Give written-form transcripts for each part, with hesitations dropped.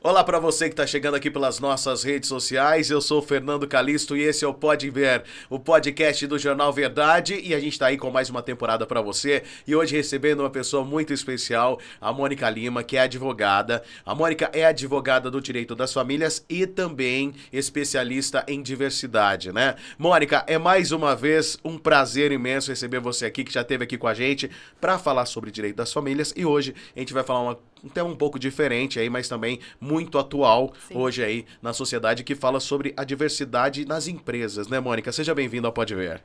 Olá para você que está chegando aqui pelas nossas redes sociais, eu sou o Fernando Calisto e esse é o Pode Ver, o podcast do Jornal Verdade, e a gente está aí com mais uma temporada para você e hoje recebendo uma pessoa muito especial, a Mônica Lima, que é advogada. A Mônica é advogada do direito das famílias e também especialista em diversidade, né? Mônica, é mais uma vez um prazer imenso receber você aqui, que já esteve aqui com a gente para falar sobre direito das famílias, e hoje a gente vai falar um tema um pouco diferente aí, mas também muito atual. Sim. Hoje aí na sociedade, que fala sobre a diversidade nas empresas, né, Mônica? Seja bem-vindo ao Pode Ver.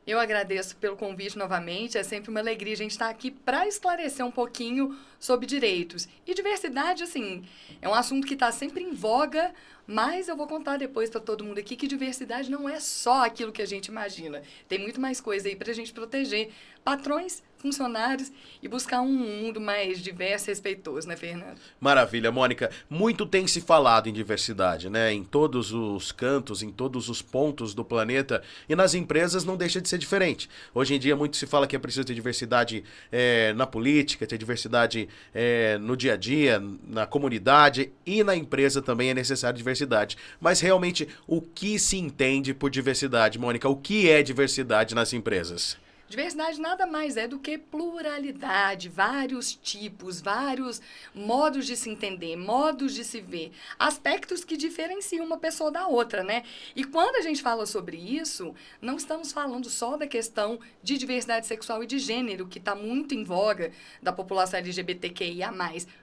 Eu agradeço pelo convite novamente, é sempre uma alegria a gente estar aqui para esclarecer um pouquinho sobre direitos. E diversidade, assim, é um assunto que está sempre em voga, mas eu vou contar depois para todo mundo aqui que diversidade não é só aquilo que a gente imagina. Tem muito mais coisa aí para a gente proteger patrões, funcionários e buscar um mundo mais diverso e respeitoso, né, Fernando? Maravilha, Mônica. Muito tem se falado em diversidade, né? Em todos os cantos, em todos os pontos do planeta, e nas empresas não deixa de ser diferente. Hoje em dia muito se fala que é preciso ter diversidade na política, ter diversidade no dia a dia, na comunidade, e na empresa também é necessário diversidade. Mas realmente, o que se entende por diversidade, Mônica? O que é diversidade nas empresas? Diversidade nada mais é do que pluralidade, vários tipos, vários modos de se entender, modos de se ver, aspectos que diferenciam uma pessoa da outra, né? E quando a gente fala sobre isso, não estamos falando só da questão de diversidade sexual e de gênero, que está muito em voga da população LGBTQIA+,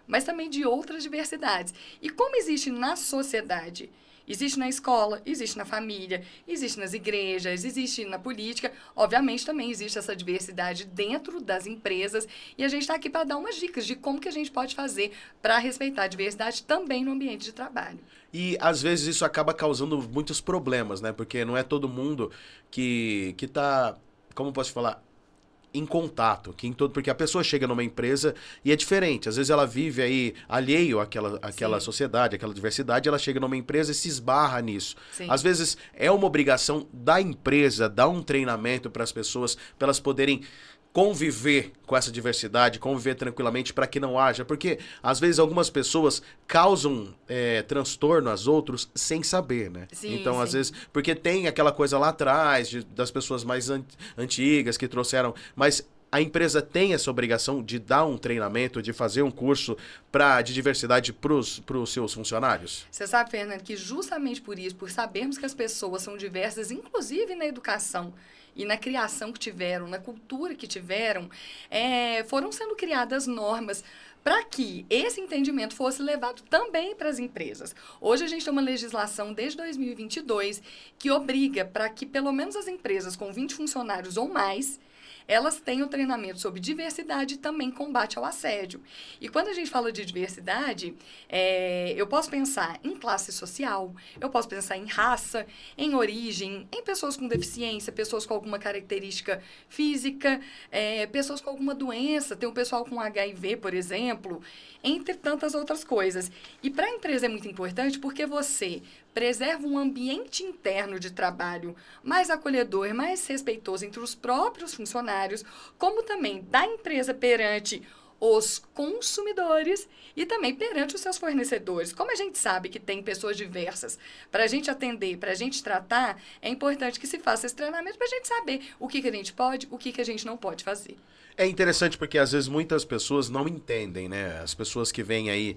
mas também de outras diversidades. E como existe na sociedade, existe na escola, existe na família, existe nas igrejas, existe na política. Obviamente, também existe essa diversidade dentro das empresas. E a gente está aqui para dar umas dicas de como que a gente pode fazer para respeitar a diversidade também no ambiente de trabalho. E, às vezes, isso acaba causando muitos problemas, né? Porque não é todo mundo que tá, como posso falar, em contato, porque a pessoa chega numa empresa e é diferente. Às vezes ela vive aí alheio àquela sociedade, àquela diversidade, ela chega numa empresa e se esbarra nisso. Sim. Às vezes é uma obrigação da empresa dar um treinamento para as pessoas, para elas poderem conviver com essa diversidade, conviver tranquilamente, para que não haja, porque às vezes algumas pessoas causam transtorno às outros sem saber, né? Sim, então, sim. Às vezes, porque tem aquela coisa lá atrás das pessoas mais antigas que trouxeram, mas a empresa tem essa obrigação de dar um treinamento, de fazer um curso de diversidade para os seus funcionários? Você sabe, Fernando, que justamente por isso, por sabermos que as pessoas são diversas, inclusive na educação e na criação que tiveram, na cultura que tiveram, foram sendo criadas normas para que esse entendimento fosse levado também para as empresas. Hoje a gente tem uma legislação desde 2022 que obriga para que pelo menos as empresas com 20 funcionários ou mais, elas tenham treinamento sobre diversidade e também combate ao assédio. E quando a gente fala de diversidade, eu posso pensar em classe social, eu posso pensar em raça, em origem, em pessoas com deficiência, pessoas com alguma característica física, pessoas com alguma doença, tem um pessoal com HIV, por exemplo, entre tantas outras coisas. E para a empresa é muito importante porque você preserva um ambiente interno de trabalho mais acolhedor, mais respeitoso entre os próprios funcionários, como também da empresa perante os consumidores e também perante os seus fornecedores. Como a gente sabe que tem pessoas diversas para a gente atender, para a gente tratar, é importante que se faça esse treinamento para a gente saber o que a gente pode, o que a gente não pode fazer. É interessante porque às vezes muitas pessoas não entendem, né? As pessoas que vêm aí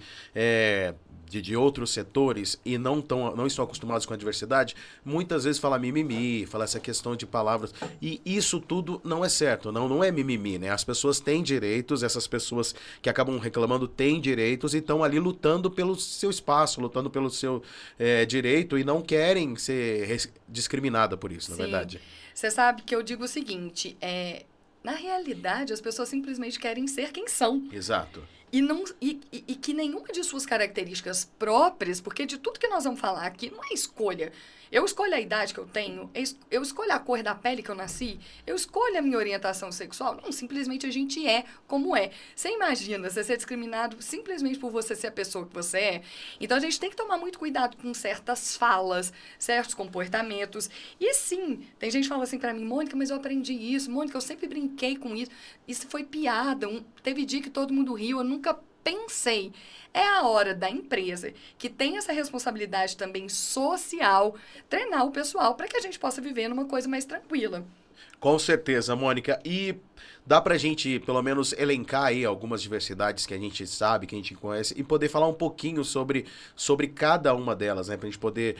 de outros setores e não estão acostumados com a diversidade, muitas vezes fala mimimi, fala essa questão de palavras. E isso tudo não é certo, não é mimimi, né? As pessoas têm direitos, essas pessoas que acabam reclamando têm direitos e estão ali lutando pelo seu espaço, lutando pelo seu direito e não querem ser discriminadas por isso, na verdade. Você sabe que eu digo o seguinte, na realidade, as pessoas simplesmente querem ser quem são. Exato. E que nenhuma de suas características próprias, porque de tudo que nós vamos falar aqui não é escolha. Eu escolho a idade que eu tenho, eu escolho a cor da pele que eu nasci, eu escolho a minha orientação sexual. Não, simplesmente a gente é como é. Você imagina você ser discriminado simplesmente por você ser a pessoa que você é? Então a gente tem que tomar muito cuidado com certas falas, certos comportamentos. E sim, tem gente que fala assim pra mim, Mônica, mas eu aprendi isso, Mônica, eu sempre brinquei com isso. Isso foi piada, teve dia que todo mundo riu, eu nunca pensei, é a hora da empresa, que tem essa responsabilidade também social, treinar o pessoal para que a gente possa viver numa coisa mais tranquila. Com certeza, Mônica. E dá pra gente, pelo menos, elencar aí algumas diversidades que a gente sabe, que a gente conhece, e poder falar um pouquinho sobre cada uma delas, né? Pra gente poder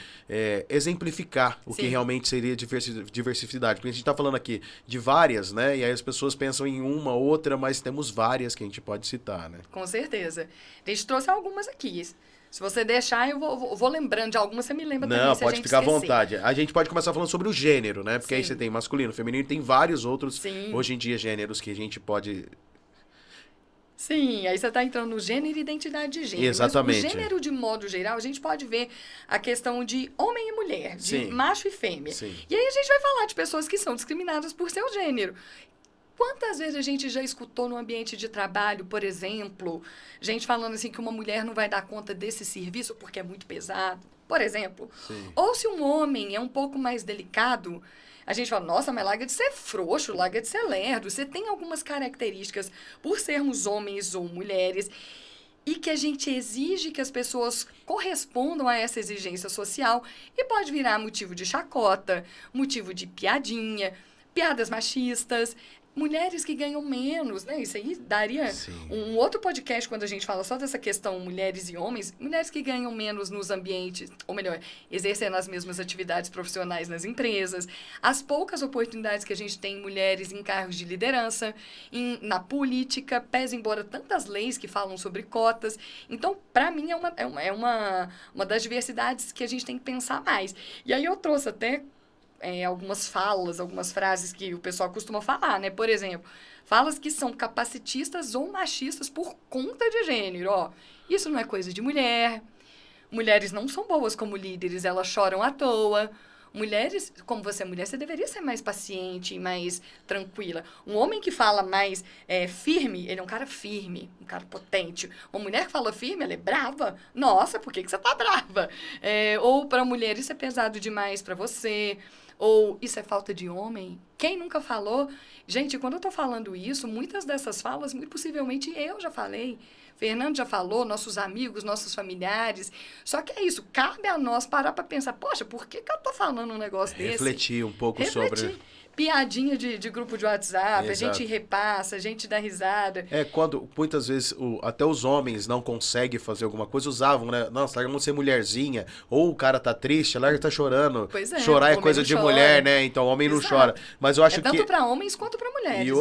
exemplificar o que realmente seria diversidade. Porque a gente tá falando aqui de várias, né? E aí as pessoas pensam em uma, outra, mas temos várias que a gente pode citar, né? Com certeza. A gente trouxe algumas aqui. Se você deixar, eu vou lembrando de algumas, você me lembra também, se a pode gente ficar à esquecer. vontade. A gente pode começar falando sobre o gênero, né? Porque aí você tem masculino, feminino, tem vários outros, hoje em dia, gêneros que a gente pode... Sim, aí você está entrando no gênero e identidade de gênero. Exatamente. Mas o gênero, de modo geral, a gente pode ver a questão de homem e mulher, de macho e fêmea. Sim. E aí a gente vai falar de pessoas que são discriminadas por seu gênero. Quantas vezes a gente já escutou no ambiente de trabalho, por exemplo, gente falando assim que uma mulher não vai dar conta desse serviço porque é muito pesado, por exemplo. Sim. Ou se um homem é um pouco mais delicado, a gente fala, nossa, mas larga de ser frouxo, larga de ser lerdo. Você tem algumas características por sermos homens ou mulheres e que a gente exige que as pessoas correspondam a essa exigência social e pode virar motivo de chacota, motivo de piadinha, piadas machistas, mulheres que ganham menos, né? Isso aí daria um outro podcast quando a gente fala só dessa questão mulheres e homens, mulheres que ganham menos nos ambientes, ou melhor, exercendo as mesmas atividades profissionais nas empresas, as poucas oportunidades que a gente tem mulheres em cargos de liderança, na política, pese embora tantas leis que falam sobre cotas. Então, para mim, é uma das diversidades que a gente tem que pensar mais. E aí eu trouxe até algumas falas, algumas frases que o pessoal costuma falar, né? Por exemplo, falas que são capacitistas ou machistas por conta de gênero. Ó, isso não é coisa de mulher. Mulheres não são boas como líderes, elas choram à toa. Mulheres, como você é mulher, você deveria ser mais paciente e mais tranquila. Um homem que fala mais firme, ele é um cara firme, um cara potente. Uma mulher que fala firme, ela é brava. Nossa, por que você tá brava? Ou para mulher, isso é pesado demais para você. Ou isso é falta de homem? Quem nunca falou? Gente, quando eu tô falando isso, muitas dessas falas, muito possivelmente eu já falei. Fernando já falou, nossos amigos, nossos familiares. Só que é isso, cabe a nós parar para pensar, poxa, por que eu tô falando um negócio desse? Refletir um pouco sobre... Piadinha de grupo de WhatsApp, exato. A gente repassa, a gente dá risada. Quando muitas vezes até os homens não conseguem fazer alguma coisa, usavam, né? Nossa, larga de ser mulherzinha, ou o cara tá triste, larga tá chorando. Pois é, chorar é coisa de mulher, né? Então o homem não chora. Mas eu acho que... tanto para homens quanto para mulheres. E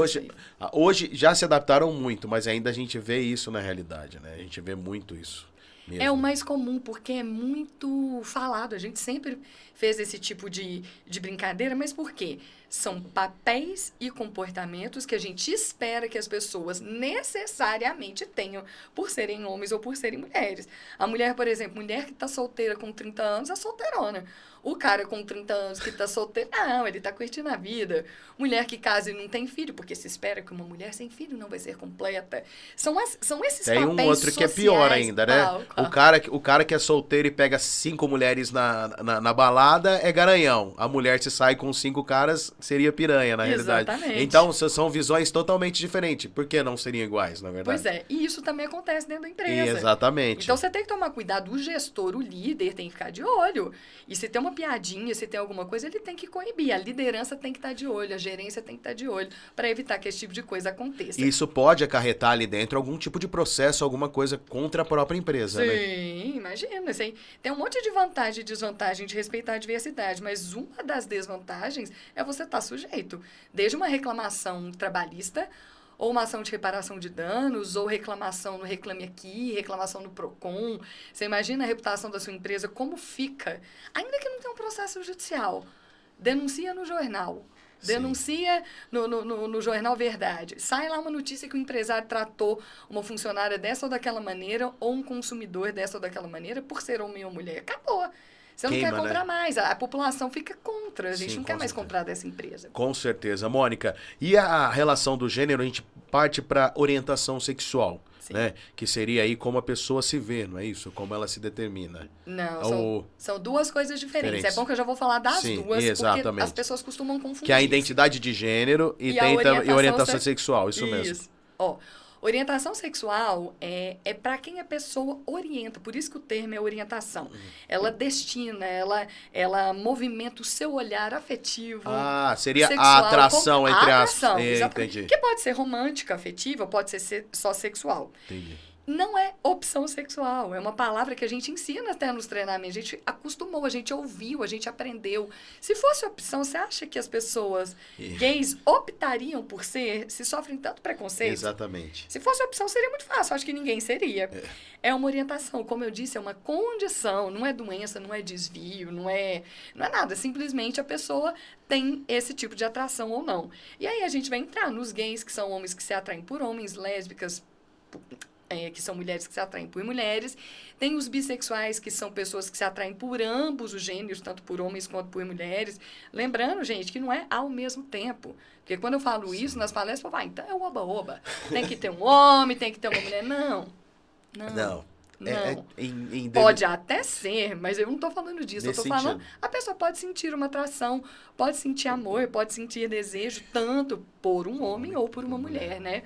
hoje já se adaptaram muito, mas ainda a gente vê isso na realidade, né? A gente vê muito isso. Mesmo. É o mais comum, porque é muito falado. A gente sempre fez esse tipo de brincadeira, mas por quê? São papéis e comportamentos que a gente espera que as pessoas necessariamente tenham por serem homens ou por serem mulheres. A mulher, por exemplo, mulher que está solteira com 30 anos é solteirona. O cara com 30 anos que está solteiro, não, ele está curtindo a vida. Mulher que casa e não tem filho, porque se espera que uma mulher sem filho não vai ser completa. São esses tem papéis um outro sociais, que é pior ainda, né? O cara que é solteiro e pega 5 mulheres na balada é garanhão. A mulher se sai com 5 caras, seria piranha, na realidade. Exatamente. Então, são visões totalmente diferentes. Por que não seriam iguais, na verdade? Pois é, e isso também acontece dentro da empresa. Exatamente. Então, você tem que tomar cuidado. O gestor, o líder, tem que ficar de olho. E se tem uma piadinha, se tem alguma coisa, ele tem que coibir. A liderança tem que estar de olho, a gerência tem que estar de olho, para evitar que esse tipo de coisa aconteça. Isso pode acarretar ali dentro algum tipo de processo, alguma coisa contra a própria empresa, né? Sim, imagina. Assim, tem um monte de vantagem e desvantagem de respeitar a diversidade, mas uma das desvantagens é você estar sujeito. Desde uma reclamação trabalhista, ou uma ação de reparação de danos, ou reclamação no Reclame Aqui, reclamação no PROCON. Você imagina a reputação da sua empresa, como fica? Ainda que não tenha um processo judicial. Denuncia no jornal. Denuncia no Jornal Verdade. Sai lá uma notícia que o empresário tratou uma funcionária dessa ou daquela maneira, ou um consumidor dessa ou daquela maneira, por ser homem ou mulher. Acabou. Você não quer comprar mais. A população fica contra. A gente não quer mais comprar dessa empresa. Com certeza. Mônica, e a relação do gênero, a gente parte para orientação sexual, né? Que seria aí como a pessoa se vê, não é isso? Como ela se determina. Não, são duas coisas diferentes. É bom que eu já vou falar das duas, exatamente. Porque as pessoas costumam confundir. Que é a identidade de gênero e a orientação sexual, isso mesmo. Ó, Orientação sexual é para quem a pessoa orienta, por isso que o termo é orientação. Ela destina, ela movimenta o seu olhar afetivo, seria sexual, a atração, entre atração, aspas. entendi. Que pode ser romântica, afetiva, pode ser só sexual. Entendi. Não é opção sexual, é uma palavra que a gente ensina até nos treinamentos, a gente acostumou, a gente ouviu, a gente aprendeu. Se fosse opção, você acha que as pessoas gays optariam por ser, se sofrem tanto preconceito? Exatamente. Se fosse opção, seria muito fácil, acho que ninguém seria. É uma orientação, como eu disse, é uma condição, não é doença, não é desvio, não é nada, simplesmente a pessoa tem esse tipo de atração ou não. E aí a gente vai entrar nos gays, que são homens que se atraem por homens, lésbicas, que são mulheres que se atraem por mulheres. Tem os bissexuais, que são pessoas que se atraem por ambos os gêneros, tanto por homens quanto por mulheres. Lembrando, gente, que não é ao mesmo tempo. Porque quando eu falo isso nas palestras, eu falo, então é o oba-oba. Tem que ter um homem, tem que ter uma mulher. Não. Pode até ser, mas eu não estou falando disso. Eu estou falando, a pessoa pode sentir uma atração, pode sentir amor, pode sentir desejo, tanto por um homem ou por uma mulher, né?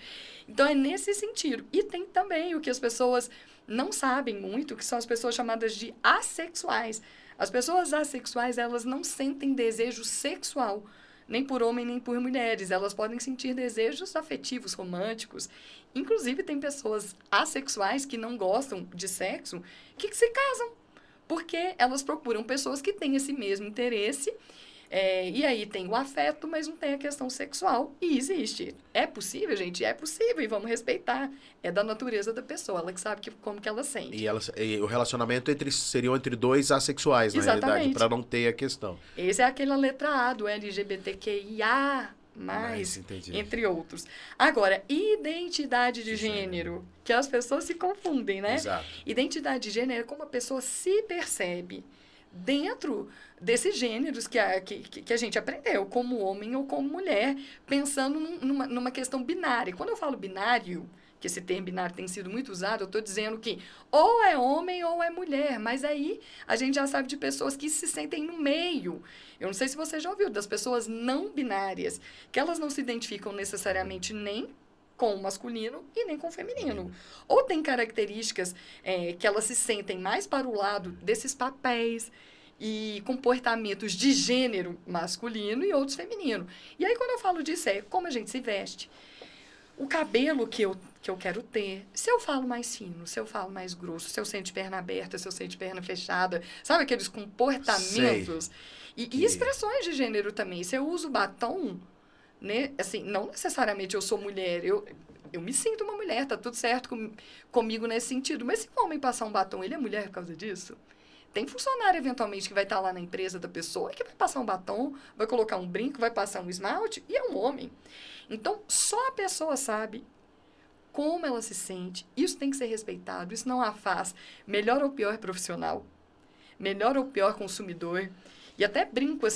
Então, é nesse sentido. E tem também o que as pessoas não sabem muito, que são as pessoas chamadas de assexuais. As pessoas assexuais, elas não sentem desejo sexual, nem por homem, nem por mulheres. Elas podem sentir desejos afetivos, românticos. Inclusive, tem pessoas assexuais que não gostam de sexo, que se casam, porque elas procuram pessoas que têm esse mesmo interesse. E aí tem o afeto, mas não tem a questão sexual. E existe. É possível, gente? É possível. E vamos respeitar. É da natureza da pessoa. Ela que sabe como que ela sente. E o relacionamento seria entre dois assexuais, na realidade, para não ter a questão. Esse é aquela letra A do LGBTQIA+, entre outros. Agora, identidade de gênero, que as pessoas se confundem, né? Exato. Identidade de gênero é como a pessoa se percebe dentro desses gêneros que a gente aprendeu, como homem ou como mulher, pensando numa questão binária. Quando eu falo binário, que esse termo binário tem sido muito usado, eu estou dizendo que ou é homem ou é mulher, mas aí a gente já sabe de pessoas que se sentem no meio. Eu não sei se você já ouviu, das pessoas não binárias, que elas não se identificam necessariamente nem com o masculino e nem com o feminino. Ou tem características que elas se sentem mais para o lado desses papéis e comportamentos de gênero masculino e outros feminino. E aí, quando eu falo disso, é como a gente se veste, o cabelo que eu quero ter, se eu falo mais fino, se eu falo mais grosso, se eu sento de perna aberta, se eu sento de perna fechada, sabe aqueles comportamentos? E expressões de gênero também. Se eu uso batom, né? Assim, não necessariamente eu sou mulher, eu me sinto uma mulher, tá tudo certo comigo nesse sentido. Mas se um homem passar um batom, ele é mulher por causa disso? Tem funcionário, eventualmente, que vai estar lá na empresa da pessoa, que vai passar um batom, vai colocar um brinco, vai passar um esmalte, e é um homem. Então, só a pessoa sabe como ela se sente. Isso tem que ser respeitado, isso não a faz melhor ou pior profissional, melhor ou pior consumidor. E até brinco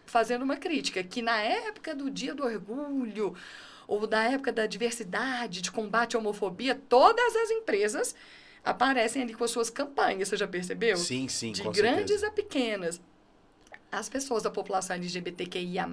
fazendo uma crítica, que na época do Dia do Orgulho, ou da época da diversidade, de combate à homofobia, todas as empresas aparecem ali com as suas campanhas, você já percebeu? Sim, de com grandes certeza. a pequenas. As pessoas da população LGBTQIA+,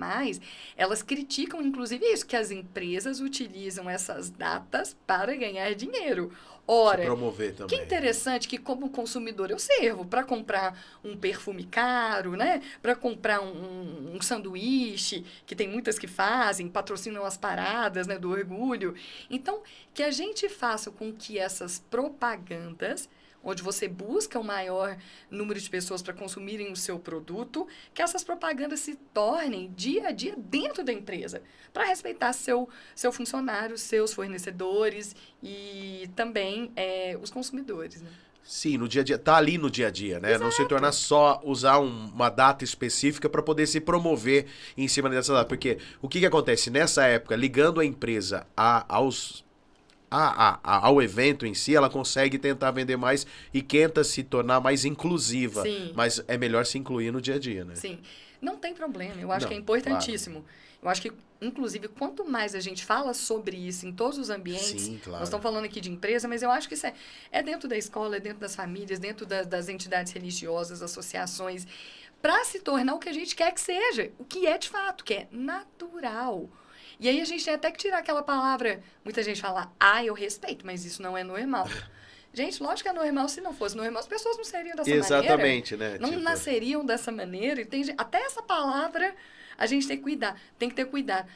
elas criticam, inclusive, isso, que as empresas utilizam essas datas para ganhar dinheiro. Ora, se promover também. Que interessante que, como consumidor, eu servo para comprar um perfume caro, né? Para comprar um sanduíche, que tem muitas que fazem, patrocinam as paradas, né, do orgulho. Então, que a gente faça com que essas propagandas, onde você busca um maior número de pessoas para consumirem o seu produto, que essas propagandas se tornem dia a dia dentro da empresa, para respeitar seu funcionário, seus fornecedores e também os consumidores, né? Sim, no dia a dia, tá ali no dia a dia, né? Exato. Não se tornar só usar uma data específica para poder se promover em cima dessa data. Porque o que acontece nessa época, ligando a empresa ao evento em si, ela consegue tentar vender mais e tenta se tornar mais inclusiva. Sim. Mas é melhor se incluir no dia a dia, né? Sim. Não tem problema, eu acho que é importantíssimo. Claro. Eu acho que, inclusive, quanto mais a gente fala sobre isso em todos os ambientes, sim, claro. Nós estamos falando aqui de empresa, mas eu acho que isso é dentro da escola, é dentro das famílias, dentro das entidades religiosas, associações, para se tornar o que a gente quer que seja, o que é de fato, que é natural. E aí a gente tem até que tirar aquela palavra, muita gente fala, eu respeito, mas isso não é normal. Gente, lógico que é normal, se não fosse normal, as pessoas não seriam dessa maneira. Exatamente, né? Não nasceriam dessa maneira. E até essa palavra a gente tem que cuidar. Tem que ter cuidado.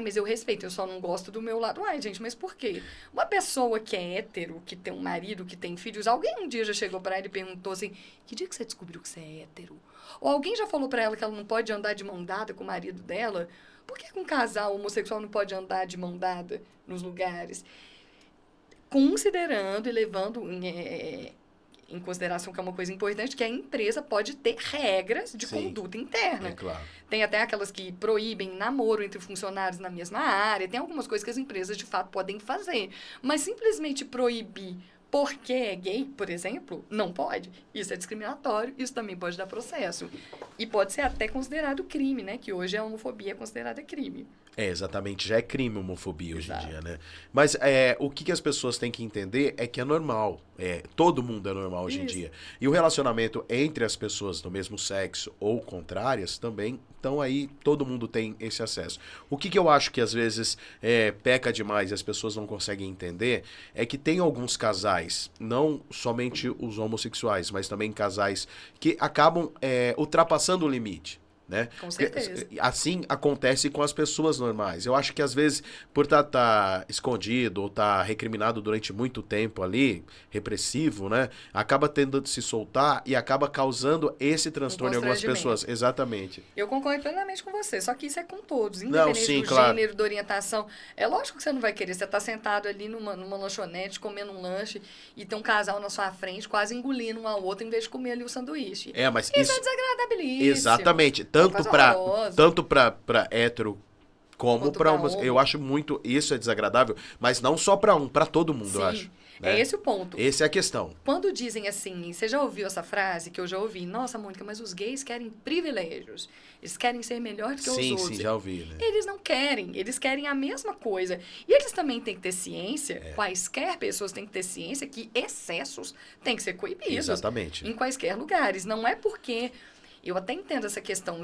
Mas eu respeito, eu só não gosto do meu lado. Gente, mas por quê? Uma pessoa que é hétero, que tem um marido, que tem filhos, alguém um dia já chegou pra ela e perguntou assim, que dia que você descobriu que você é hétero? Ou alguém já falou pra ela que ela não pode andar de mão dada com o marido dela? Por que um casal homossexual não pode andar de mão dada nos lugares? Considerando e levando em consideração que é uma coisa importante, que a empresa pode ter regras de conduta interna. É claro. Tem até aquelas que proíbem namoro entre funcionários na mesma área, tem algumas coisas que as empresas, de fato, podem fazer. Mas simplesmente proibir porque é gay, por exemplo, não pode. Isso é discriminatório, isso também pode dar processo. E pode ser até considerado crime, né? Que hoje a homofobia é considerada crime. Exatamente, já é crime a homofobia hoje em Exato. dia, né? Mas o que as pessoas têm que entender é que é normal. Todo mundo é normal hoje em dia. E o relacionamento entre as pessoas do mesmo sexo ou contrárias também, então aí todo mundo tem esse acesso. O que eu acho que às vezes peca demais e as pessoas não conseguem entender é que tem alguns casais, não somente os homossexuais, mas também casais que acabam ultrapassando o limite. Né? Com certeza. Assim acontece com as pessoas normais. Eu acho que às vezes, por estar escondido ou estar recriminado durante muito tempo ali, repressivo, né? Acaba tendo de se soltar e acaba causando esse transtorno em algumas pessoas. Exatamente. Eu concordo plenamente com você, só que isso é com todos, independente do gênero, da orientação. É lógico que você não vai querer, você tá sentado ali numa lanchonete, comendo um lanche, e tem um casal na sua frente, quase engolindo um ao outro, em vez de comer ali o sanduíche. Mas isso é desagradabilíssimo. Exatamente. Tanto pra hétero como pra homo. Eu acho muito, isso é desagradável, mas não só pra todo mundo, eu acho. Né? É esse o ponto. Essa é a questão. Quando dizem assim, você já ouviu essa frase que eu já ouvi? Nossa, Mônica, mas os gays querem privilégios. Eles querem ser melhores que os outros. Sim, já ouvi. Né? Eles não querem. Eles querem a mesma coisa. E eles também têm que ter ciência, quaisquer pessoas têm que ter ciência, que excessos têm que ser coibidos. Exatamente. Em quaisquer lugares. Não é porque... Eu até entendo essa questão.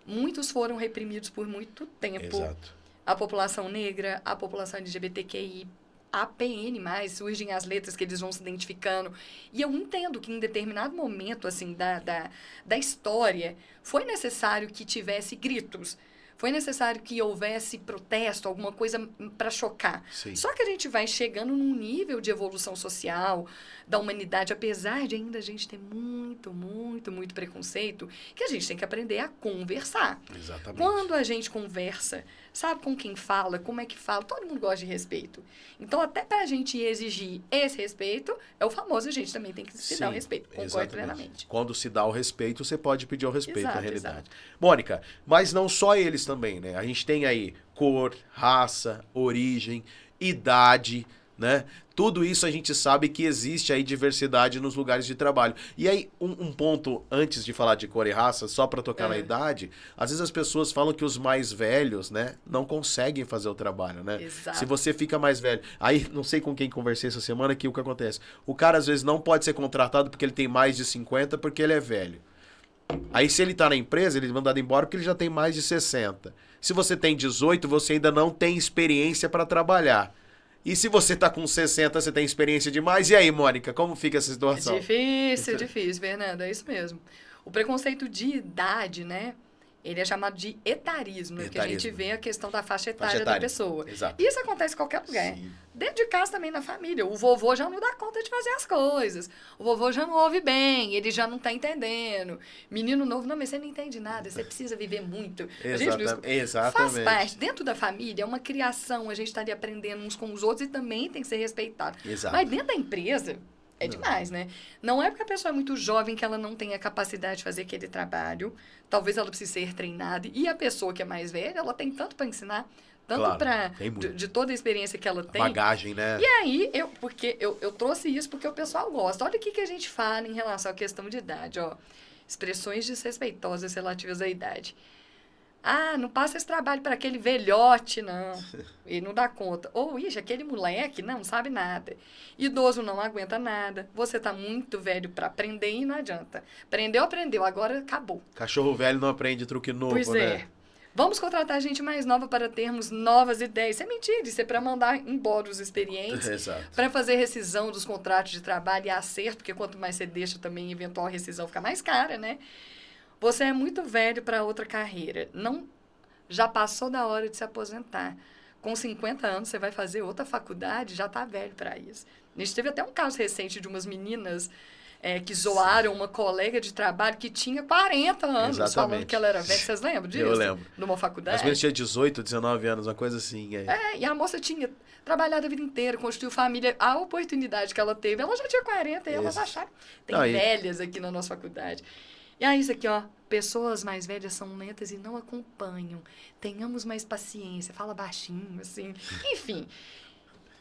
Muitos foram reprimidos por muito tempo. Exato. A população negra, a população LGBTQI, a PN+, surgem as letras que eles vão se identificando. E eu entendo que em determinado momento assim, da história, foi necessário que tivesse gritos. Foi necessário que houvesse protesto, alguma coisa para chocar. Sim. Só que a gente vai chegando num nível de evolução social da humanidade, apesar de ainda a gente ter muito, muito, muito preconceito, que a gente tem que aprender a conversar. Exatamente. Quando a gente conversa, sabe com quem fala, como é que fala, todo mundo gosta de respeito. Então, até para a gente exigir esse respeito, é o famoso, a gente também tem que se dar o respeito. Concordo plenamente. Quando se dá o respeito, você pode pedir o respeito, na realidade. Exato. Mônica, mas não só eles também, né? A gente tem aí cor, raça, origem, idade, né? Tudo isso a gente sabe que existe aí diversidade nos lugares de trabalho. E aí, um ponto, antes de falar de cor e raça, só para tocar na idade, às vezes as pessoas falam que os mais velhos, né, não conseguem fazer o trabalho, né? Exato. Se você fica mais velho. Aí, não sei com quem conversei essa semana, que o que acontece? O cara, às vezes, não pode ser contratado porque ele tem mais de 50, porque ele é velho. Aí, se ele tá na empresa, ele é mandado embora porque ele já tem mais de 60. Se você tem 18, você ainda não tem experiência para trabalhar. E se você tá com 60, você tem experiência demais. E aí, Mônica, como fica essa situação? Difícil, Fernanda, é isso mesmo. O preconceito de idade, né? Ele é chamado de etarismo, porque a gente vê a questão da faixa etária da pessoa. Exato. Isso acontece em qualquer lugar. Sim. Dentro de casa também, na família. O vovô já não dá conta de fazer as coisas. O vovô já não ouve bem, ele já não tá entendendo. Menino novo, não, mas você não entende nada, você precisa viver muito. Exatamente. Faz parte. Dentro da família, é uma criação, a gente tá ali aprendendo uns com os outros e também tem que ser respeitado. Exato. Mas dentro da empresa... É demais, né? Não é porque a pessoa é muito jovem que ela não tem a capacidade de fazer aquele trabalho. Talvez ela precise ser treinada. E a pessoa que é mais velha, ela tem tanto para ensinar, tanto de toda a experiência que ela tem. Bagagem, né? E aí, eu trouxe isso porque o pessoal gosta. Olha o que a gente fala em relação à questão de idade, ó. Expressões desrespeitosas relativas à idade. Não passa esse trabalho para aquele velhote, não. Ele não dá conta. Ou, aquele moleque não sabe nada. Idoso não aguenta nada. Você tá muito velho para aprender e não adianta. Aprendeu, agora acabou. Cachorro velho não aprende truque novo, pois né? Vamos contratar gente mais nova para termos novas ideias. Isso é mentira, isso é para mandar embora os experientes, para fazer rescisão dos contratos de trabalho e acerto, porque quanto mais você deixa também, eventual rescisão fica mais cara, né? Você é muito velho para outra carreira. Não, já passou da hora de se aposentar. Com 50 anos, você vai fazer outra faculdade, já está velho para isso. A gente teve até um caso recente de umas meninas que zoaram uma colega de trabalho que tinha 40 anos, falando que ela era velha. Vocês lembram disso? Eu lembro. Numa faculdade? As meninas tinham 18, 19 anos, uma coisa assim. E a moça tinha trabalhado a vida inteira, construiu família. A oportunidade que ela teve, ela já tinha 40 e elas acharam. Tem velhas aqui na nossa faculdade. E aí, isso aqui, ó. Pessoas mais velhas são lentas e não acompanham. Tenhamos mais paciência. Fala baixinho, assim. Enfim.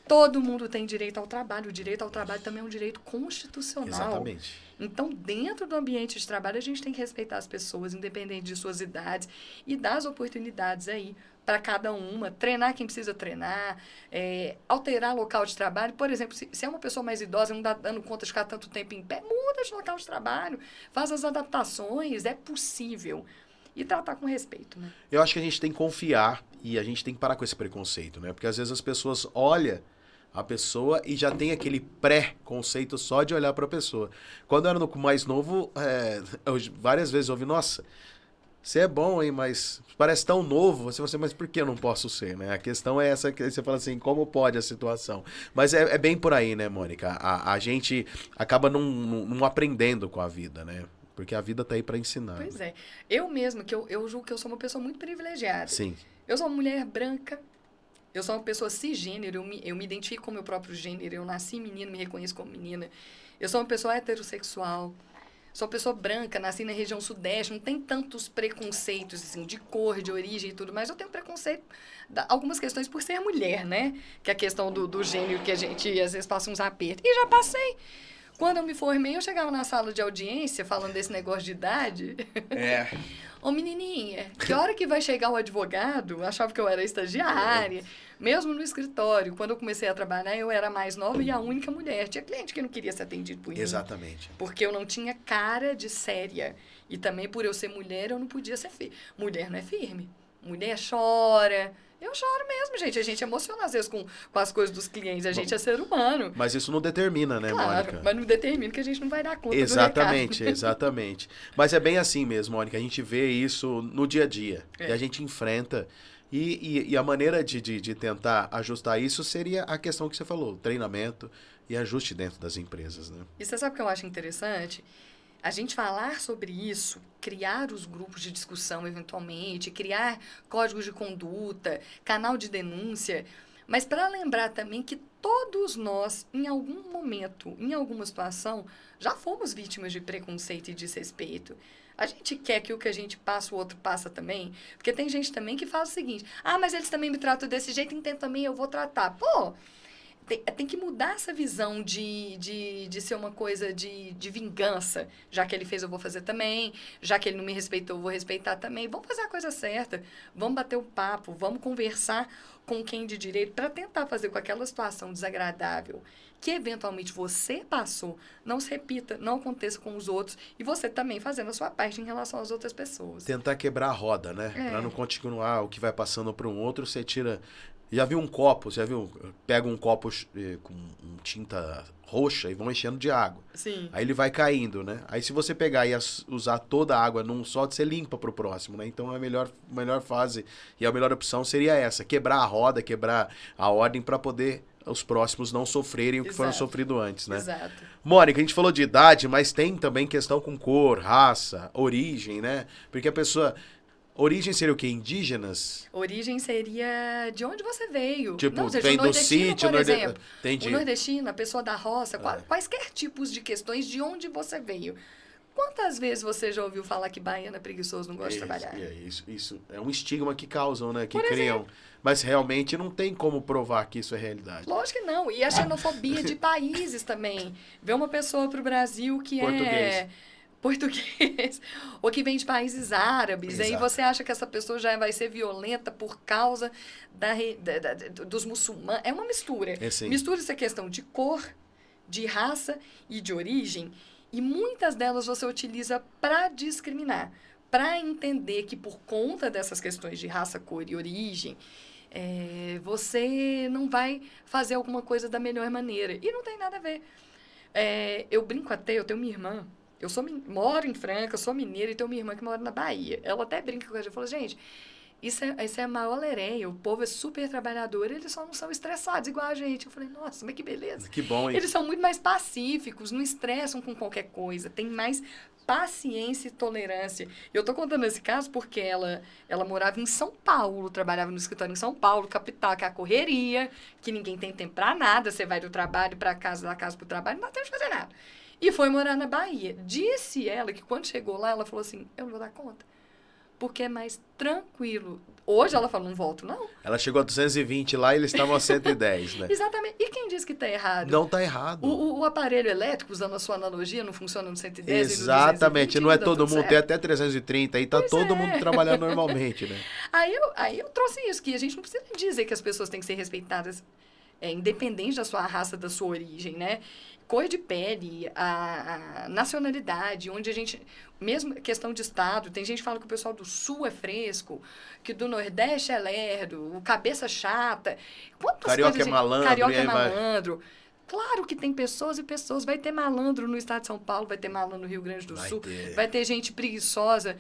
Todo mundo tem direito ao trabalho. O direito ao trabalho também é um direito constitucional. Exatamente. Então, dentro do ambiente de trabalho, a gente tem que respeitar as pessoas, independente de suas idades, e dar as oportunidades aí para cada uma. Treinar quem precisa treinar, alterar local de trabalho. Por exemplo, se é uma pessoa mais idosa, não está dando conta de ficar tanto tempo em pé, muda de local de trabalho, faz as adaptações, é possível. E tratar com respeito, né? Eu acho que a gente tem que confiar e a gente tem que parar com esse preconceito, né? Porque às vezes as pessoas olham a pessoa e já tem aquele pré-conceito só de olhar para a pessoa. Quando eu era mais novo, eu várias vezes ouvi, nossa, você é bom, hein, mas parece tão novo. Você fala assim, mas por que eu não posso ser, né? A questão é essa, que você fala assim, como pode a situação? Mas é bem por aí, né, Mônica? A gente acaba não aprendendo com a vida, né? Porque a vida tá aí para ensinar. Pois é. Eu mesma, eu julgo que eu sou uma pessoa muito privilegiada. Sim. Eu sou uma mulher branca, eu sou uma pessoa cisgênero, eu me identifico com o meu próprio gênero, eu nasci menina, me reconheço como menina. Eu sou uma pessoa heterossexual, sou uma pessoa branca, nasci na região sudeste, não tem tantos preconceitos, assim, de cor, de origem e tudo, mas eu tenho preconceito, algumas questões por ser mulher, né? Que é a questão do gênero que a gente, às vezes, passa uns apertos. E já passei. Quando eu me formei, eu chegava na sala de audiência, falando desse negócio de idade. Ô, menininha, que hora que vai chegar o advogado? Eu achava que eu era estagiária. Mesmo no escritório, quando eu comecei a trabalhar, eu era mais nova e a única mulher. Tinha cliente que não queria ser atendido por mim. Exatamente. Porque eu não tinha cara de séria. E também, por eu ser mulher, eu não podia ser firme. Mulher não é firme. Mulher chora. Eu choro mesmo, gente. A gente emociona, às vezes, com as coisas dos clientes. A gente é ser humano. Mas isso não determina, né, claro, Mônica? Mas não determina que a gente não vai dar conta exatamente, do recado. Exatamente. Mas é bem assim mesmo, Mônica. A gente vê isso no dia a dia. E a gente enfrenta. E a maneira de tentar ajustar isso seria a questão que você falou. Treinamento e ajuste dentro das empresas, né? E você sabe o que eu acho interessante? A gente falar sobre isso, criar os grupos de discussão eventualmente, criar códigos de conduta, canal de denúncia, mas para lembrar também que todos nós, em algum momento, em alguma situação, já fomos vítimas de preconceito e desrespeito. A gente quer que o que a gente passa, o outro passa também, porque tem gente também que faz o seguinte, mas eles também me tratam desse jeito, então também eu vou tratar. Pô, tem que mudar essa visão de ser uma coisa de vingança. Já que ele fez, eu vou fazer também. Já que ele não me respeitou, eu vou respeitar também. Vamos fazer a coisa certa. Vamos bater o papo. Vamos conversar com quem de direito para tentar fazer com aquela situação desagradável que eventualmente você passou, não se repita, não aconteça com os outros. E você também fazendo a sua parte em relação às outras pessoas. Tentar quebrar a roda, né? Para não continuar o que vai passando para um outro, você tira... Já viu um copo, já viu? Pega um copo com tinta roxa e vão enchendo de água. Sim. Aí ele vai caindo, né? Aí se você pegar e usar toda a água num só, você limpa pro próximo, né? Então a melhor fase e a melhor opção seria essa, quebrar a roda, quebrar a ordem para poder os próximos não sofrerem o que foram sofrido antes, né? Exato. Mônica, a gente falou de idade, mas tem também questão com cor, raça, origem, né? Porque a pessoa... Origem seria o quê? Indígenas? Origem seria de onde você veio. Tipo, não, seja, vem do sítio, por exemplo. Entendi. O nordestino, a pessoa da roça, quaisquer tipos de questões de onde você veio. Quantas vezes você já ouviu falar que baiano é preguiçoso, não gosta de trabalhar? Isso é um estigma que causam, né? Que criam. Mas realmente não tem como provar que isso é realidade. Lógico que não. E a xenofobia de países também. Ver uma pessoa pro Brasil que é... português, ou que vem de países árabes, aí você acha que essa pessoa já vai ser violenta por causa dos muçulmanos. É uma mistura. Mistura essa questão de cor, de raça e de origem, e muitas delas você utiliza para discriminar. para entender que por conta dessas questões de raça, cor e origem, você não vai fazer alguma coisa da melhor maneira. E não tem nada a ver. Eu brinco até, eu tenho minha irmã, moro em Franca, sou mineira e tenho minha irmã que mora na Bahia. Ela até brinca com a gente, fala, gente, isso é a maior lereia, o povo é super trabalhador, eles só não são estressados igual a gente. Eu falei, nossa, mas que beleza. Que bom, hein? Eles são muito mais pacíficos, não estressam com qualquer coisa, tem mais paciência e tolerância. Eu tô contando esse caso porque ela morava em São Paulo, trabalhava no escritório em São Paulo, capital, que é a correria, que ninguém tem tempo pra nada, você vai do trabalho pra casa, da casa pro trabalho, não dá tempo de fazer nada. E foi morar na Bahia. Disse ela que quando chegou lá, ela falou assim, eu não vou dar conta, porque é mais tranquilo. Hoje ela fala, não volto, não. Ela chegou a 220 lá e eles estavam a 110, né? Exatamente. E quem disse que está errado? Não está errado. O aparelho elétrico, usando a sua analogia, não funciona no 110 Exatamente. E no 220, não é todo mundo, certo. tem até 330 aí, tá Pois todo é. mundo trabalhando normalmente, né? Aí eu trouxe isso, que a gente não precisa dizer que as pessoas têm que ser respeitadas, independente da sua raça, da sua origem, né? Cor de pele, a nacionalidade, onde a gente... Mesmo questão de estado, tem gente que fala que o pessoal do sul é fresco, que do nordeste é lerdo, o cabeça chata. Quantas Carioca coisas, é malandro. Carioca é vai... malandro. Claro que tem pessoas e pessoas. Vai ter malandro no estado de São Paulo, vai ter malandro no Rio Grande do Sul, vai ter gente preguiçosa,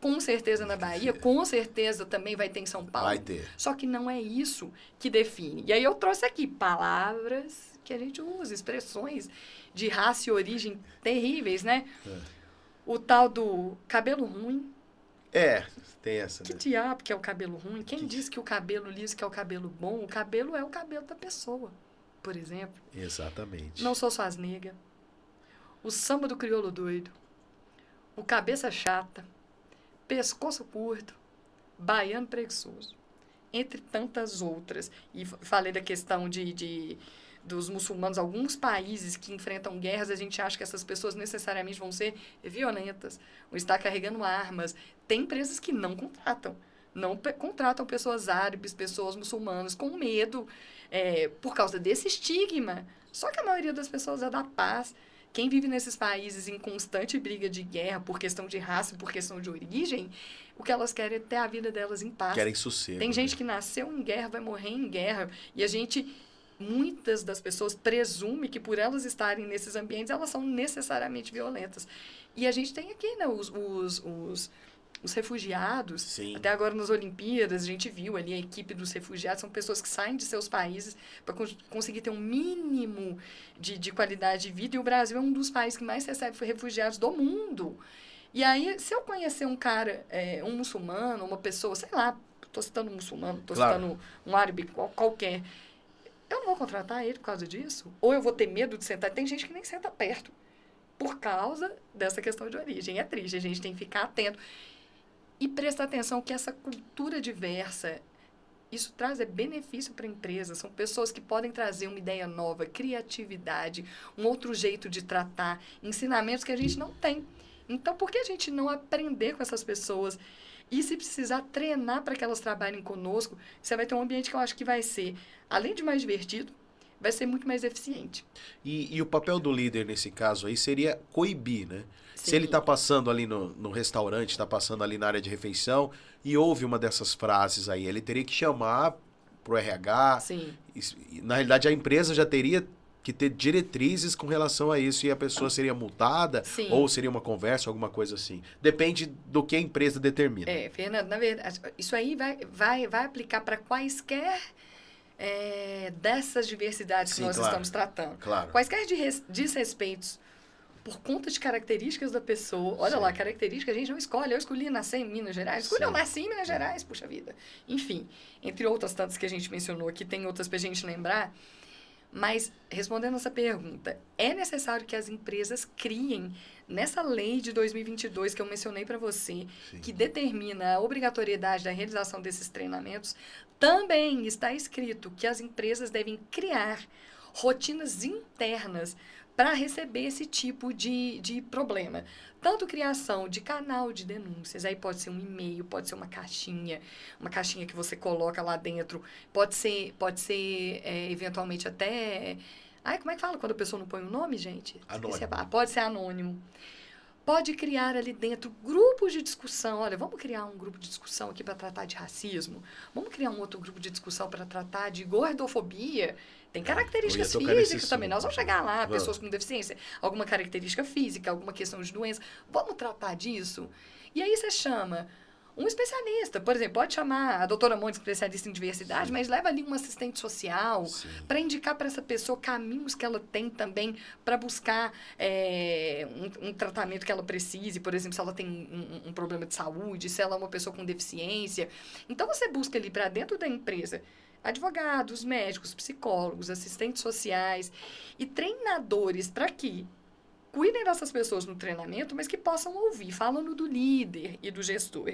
com certeza na Bahia, com certeza também vai ter em São Paulo. Vai ter. Só que não é isso que define. E aí eu trouxe aqui palavras que a gente usa, expressões de raça e origem terríveis, né? O tal do cabelo ruim. Tem essa. Que né? diabo que é o cabelo ruim? Quem diz que o cabelo liso que é o cabelo bom? O cabelo é o cabelo da pessoa, por exemplo. Exatamente. Não sou suas nega. O samba do crioulo doido. O cabeça chata. Pescoço curto. Baiano preguiçoso. Entre tantas outras. E falei da questão dos muçulmanos, alguns países que enfrentam guerras, a gente acha que essas pessoas necessariamente vão ser violentas, ou estar carregando armas. Tem empresas que não contratam. Não contratam pessoas árabes, pessoas muçulmanas, com medo, por causa desse estigma. Só que a maioria das pessoas é da paz. Quem vive nesses países em constante briga de guerra, por questão de raça, por questão de origem, o que elas querem é ter a vida delas em paz. Querem sossego. Tem gente que nasceu em guerra, vai morrer em guerra, e muitas das pessoas presumem que por elas estarem nesses ambientes, elas são necessariamente violentas. E a gente tem aqui, né, os refugiados. Sim. Até agora nas Olimpíadas, a gente viu ali a equipe dos refugiados, são pessoas que saem de seus países para conseguir ter um mínimo de qualidade de vida, e o Brasil é um dos países que mais recebe refugiados do mundo. E aí, se eu conhecer um cara, um muçulmano, uma pessoa, sei lá, estou citando um muçulmano, estou citando um árabe qualquer, eu não vou contratar ele por causa disso? Ou eu vou ter medo de sentar? Tem gente que nem senta perto por causa dessa questão de origem. É triste, a gente tem que ficar atento. E prestar atenção que essa cultura diversa, isso traz benefício para a empresa. São pessoas que podem trazer uma ideia nova, criatividade, um outro jeito de tratar, ensinamentos que a gente não tem. Então, por que a gente não aprender com essas pessoas? E se precisar treinar para que elas trabalhem conosco, você vai ter um ambiente que eu acho que vai ser, além de mais divertido, vai ser muito mais eficiente. E o papel do líder nesse caso aí seria coibir, né? Sim. Se ele está passando ali no restaurante, está passando ali na área de refeição e ouve uma dessas frases aí, ele teria que chamar pro RH. Sim. Na realidade, a empresa já teria que ter diretrizes com relação a isso, e a pessoa seria multada. Sim. Ou seria uma conversa, alguma coisa assim. Depende do que a empresa determina. Fernando, na verdade, isso aí vai aplicar para quaisquer dessas diversidades que nós estamos tratando. Claro. Quaisquer desrespeitos por conta de características da pessoa. Olha lá, características a gente não escolhe. Eu escolhi nascer em Minas Gerais. Eu nasci em Minas Gerais, puxa vida. Enfim, entre outras tantas que a gente mencionou aqui, tem outras para a gente lembrar. Mas, respondendo essa pergunta, é necessário que as empresas criem, nessa lei de 2022 que eu mencionei para você, que determina a obrigatoriedade da realização desses treinamentos, também está escrito que as empresas devem criar rotinas internas para receber esse tipo de problema. Tanto criação de canal de denúncias, aí pode ser um e-mail, pode ser uma caixinha que você coloca lá dentro, pode ser eventualmente até... como é que fala quando a pessoa não põe o nome, gente? Anônimo. Pode ser anônimo. Pode criar ali dentro grupos de discussão. Olha, vamos criar um grupo de discussão aqui para tratar de racismo. Vamos criar um outro grupo de discussão para tratar de gordofobia. Tem características físicas também. Nós vamos chegar lá, pessoas com deficiência, alguma característica física, alguma questão de doença. Vamos tratar disso? E aí você chama um especialista, por exemplo, pode chamar a doutora Mônica, especialista em diversidade, sim, mas leva ali um assistente social para indicar para essa pessoa caminhos que ela tem também para buscar um tratamento que ela precise, por exemplo, se ela tem um problema de saúde, se ela é uma pessoa com deficiência. Então, você busca ali para dentro da empresa advogados, médicos, psicólogos, assistentes sociais e treinadores para que cuidem dessas pessoas no treinamento, mas que possam ouvir, falando do líder e do gestor.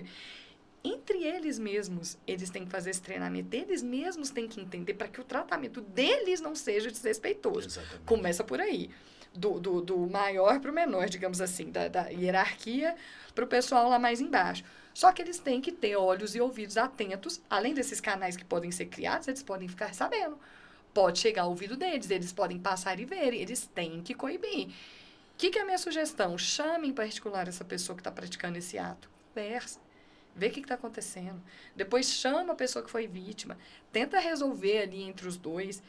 Entre eles mesmos, eles têm que fazer esse treinamento, eles mesmos têm que entender para que o tratamento deles não seja desrespeitoso. Exatamente. Começa por aí, do maior para o menor, digamos assim, da hierarquia para o pessoal lá mais embaixo. Só que eles têm que ter olhos e ouvidos atentos, além desses canais que podem ser criados, eles podem ficar sabendo. Pode chegar ao ouvido deles, eles podem passar e ver, eles têm que coibir. O que é a minha sugestão? Chame em particular essa pessoa que está praticando esse ato. Conversa. Vê o que está acontecendo. Depois chama a pessoa que foi vítima. Tenta resolver ali entre os dois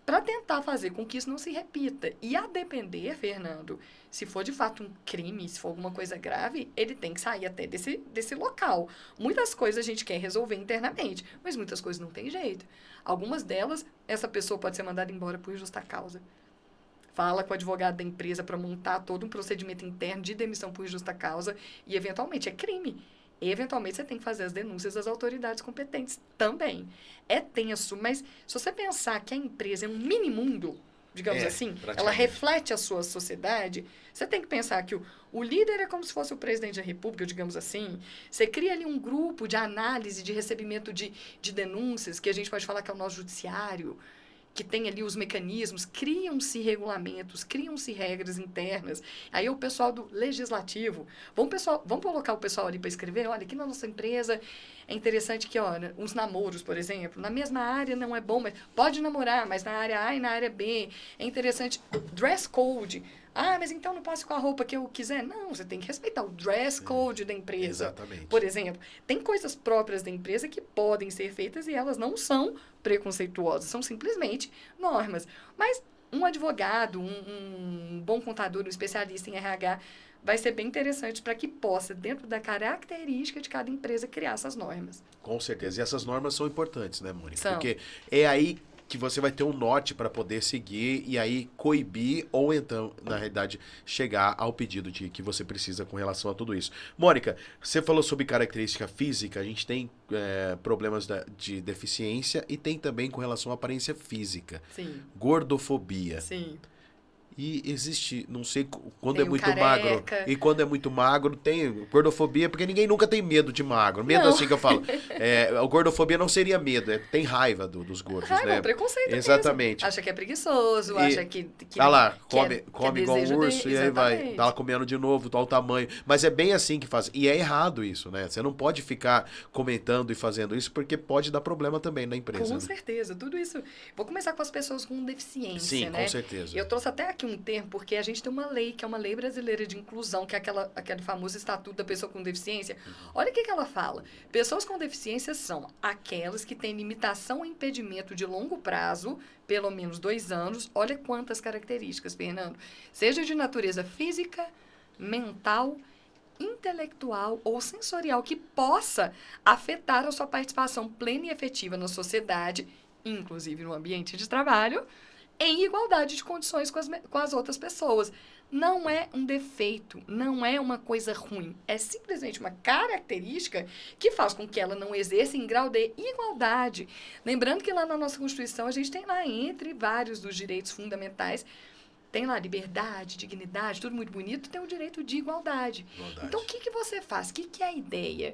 para tentar fazer com que isso não se repita. E a depender, Fernando, se for de fato um crime, se for alguma coisa grave, ele tem que sair até desse local. Muitas coisas a gente quer resolver internamente, mas muitas coisas não tem jeito. Algumas delas, essa pessoa pode ser mandada embora por justa causa. Fala com o advogado da empresa para montar todo um procedimento interno de demissão por justa causa e, eventualmente, é crime. E, eventualmente, você tem que fazer as denúncias às autoridades competentes também. É tenso, mas se você pensar que a empresa é um mini-mundo, digamos assim, ela reflete a sua sociedade, você tem que pensar que o líder é como se fosse o presidente da república, digamos assim. Você cria ali um grupo de análise, de recebimento de denúncias, que a gente pode falar que é o nosso judiciário, que tem ali os mecanismos, criam-se regulamentos, criam-se regras internas. Aí o pessoal do legislativo, vamos colocar o pessoal ali para escrever, olha, aqui na nossa empresa é interessante que, olha, uns namoros, por exemplo, na mesma área não é bom, mas pode namorar, mas na área A e na área B é interessante. Dress code. Ah, mas então não posso ir com a roupa que eu quiser? Não, você tem que respeitar o dress code da empresa. Exatamente. Por exemplo, tem coisas próprias da empresa que podem ser feitas e elas não são preconceituosas, são simplesmente normas. Mas um advogado, um bom contador, um especialista em RH, vai ser bem interessante para que possa, dentro da característica de cada empresa, criar essas normas. Com certeza. E essas normas são importantes, né, Mônica? São. Porque é aí que você vai ter um norte para poder seguir e aí coibir ou então, na realidade, chegar ao pedido de que você precisa com relação a tudo isso. Mônica, você falou sobre característica física, a gente tem problemas de deficiência e tem também com relação à aparência física. Sim. Gordofobia. Sim. E existe, não sei quando tem é muito careca. magro. E quando é muito magro, tem gordofobia, porque ninguém nunca tem medo de magro. Medo, não. Assim que eu falo. A gordofobia não seria medo, tem raiva dos gordos, né? Preconceito Exatamente. Mesmo. Acha que é preguiçoso, acha que tá lá, come igual um urso e aí vai, tá lá comendo de novo, tal tamanho. Mas é bem assim que faz. E é errado isso, né? Você não pode ficar comentando e fazendo isso, porque pode dar problema também na empresa. Com certeza, tudo isso. Vou começar com as pessoas com deficiência, sim, né? Com certeza. Eu trouxe até aqui um termo, porque a gente tem uma lei, que é uma lei brasileira de inclusão, que é aquele famoso Estatuto da Pessoa com Deficiência. Olha o que ela fala. Pessoas com deficiência são aquelas que têm limitação ou impedimento de longo prazo, pelo menos 2 anos. Olha quantas características, Fernando. Seja de natureza física, mental, intelectual ou sensorial, que possa afetar a sua participação plena e efetiva na sociedade, inclusive no ambiente de trabalho, em igualdade de condições com as outras pessoas. Não é um defeito, não é uma coisa ruim. É simplesmente uma característica que faz com que ela não exerça em grau de igualdade. Lembrando que lá na nossa Constituição, a gente tem lá, entre vários dos direitos fundamentais, tem lá liberdade, dignidade, tudo muito bonito, tem o direito de igualdade. Então, o que você faz? O que é a ideia?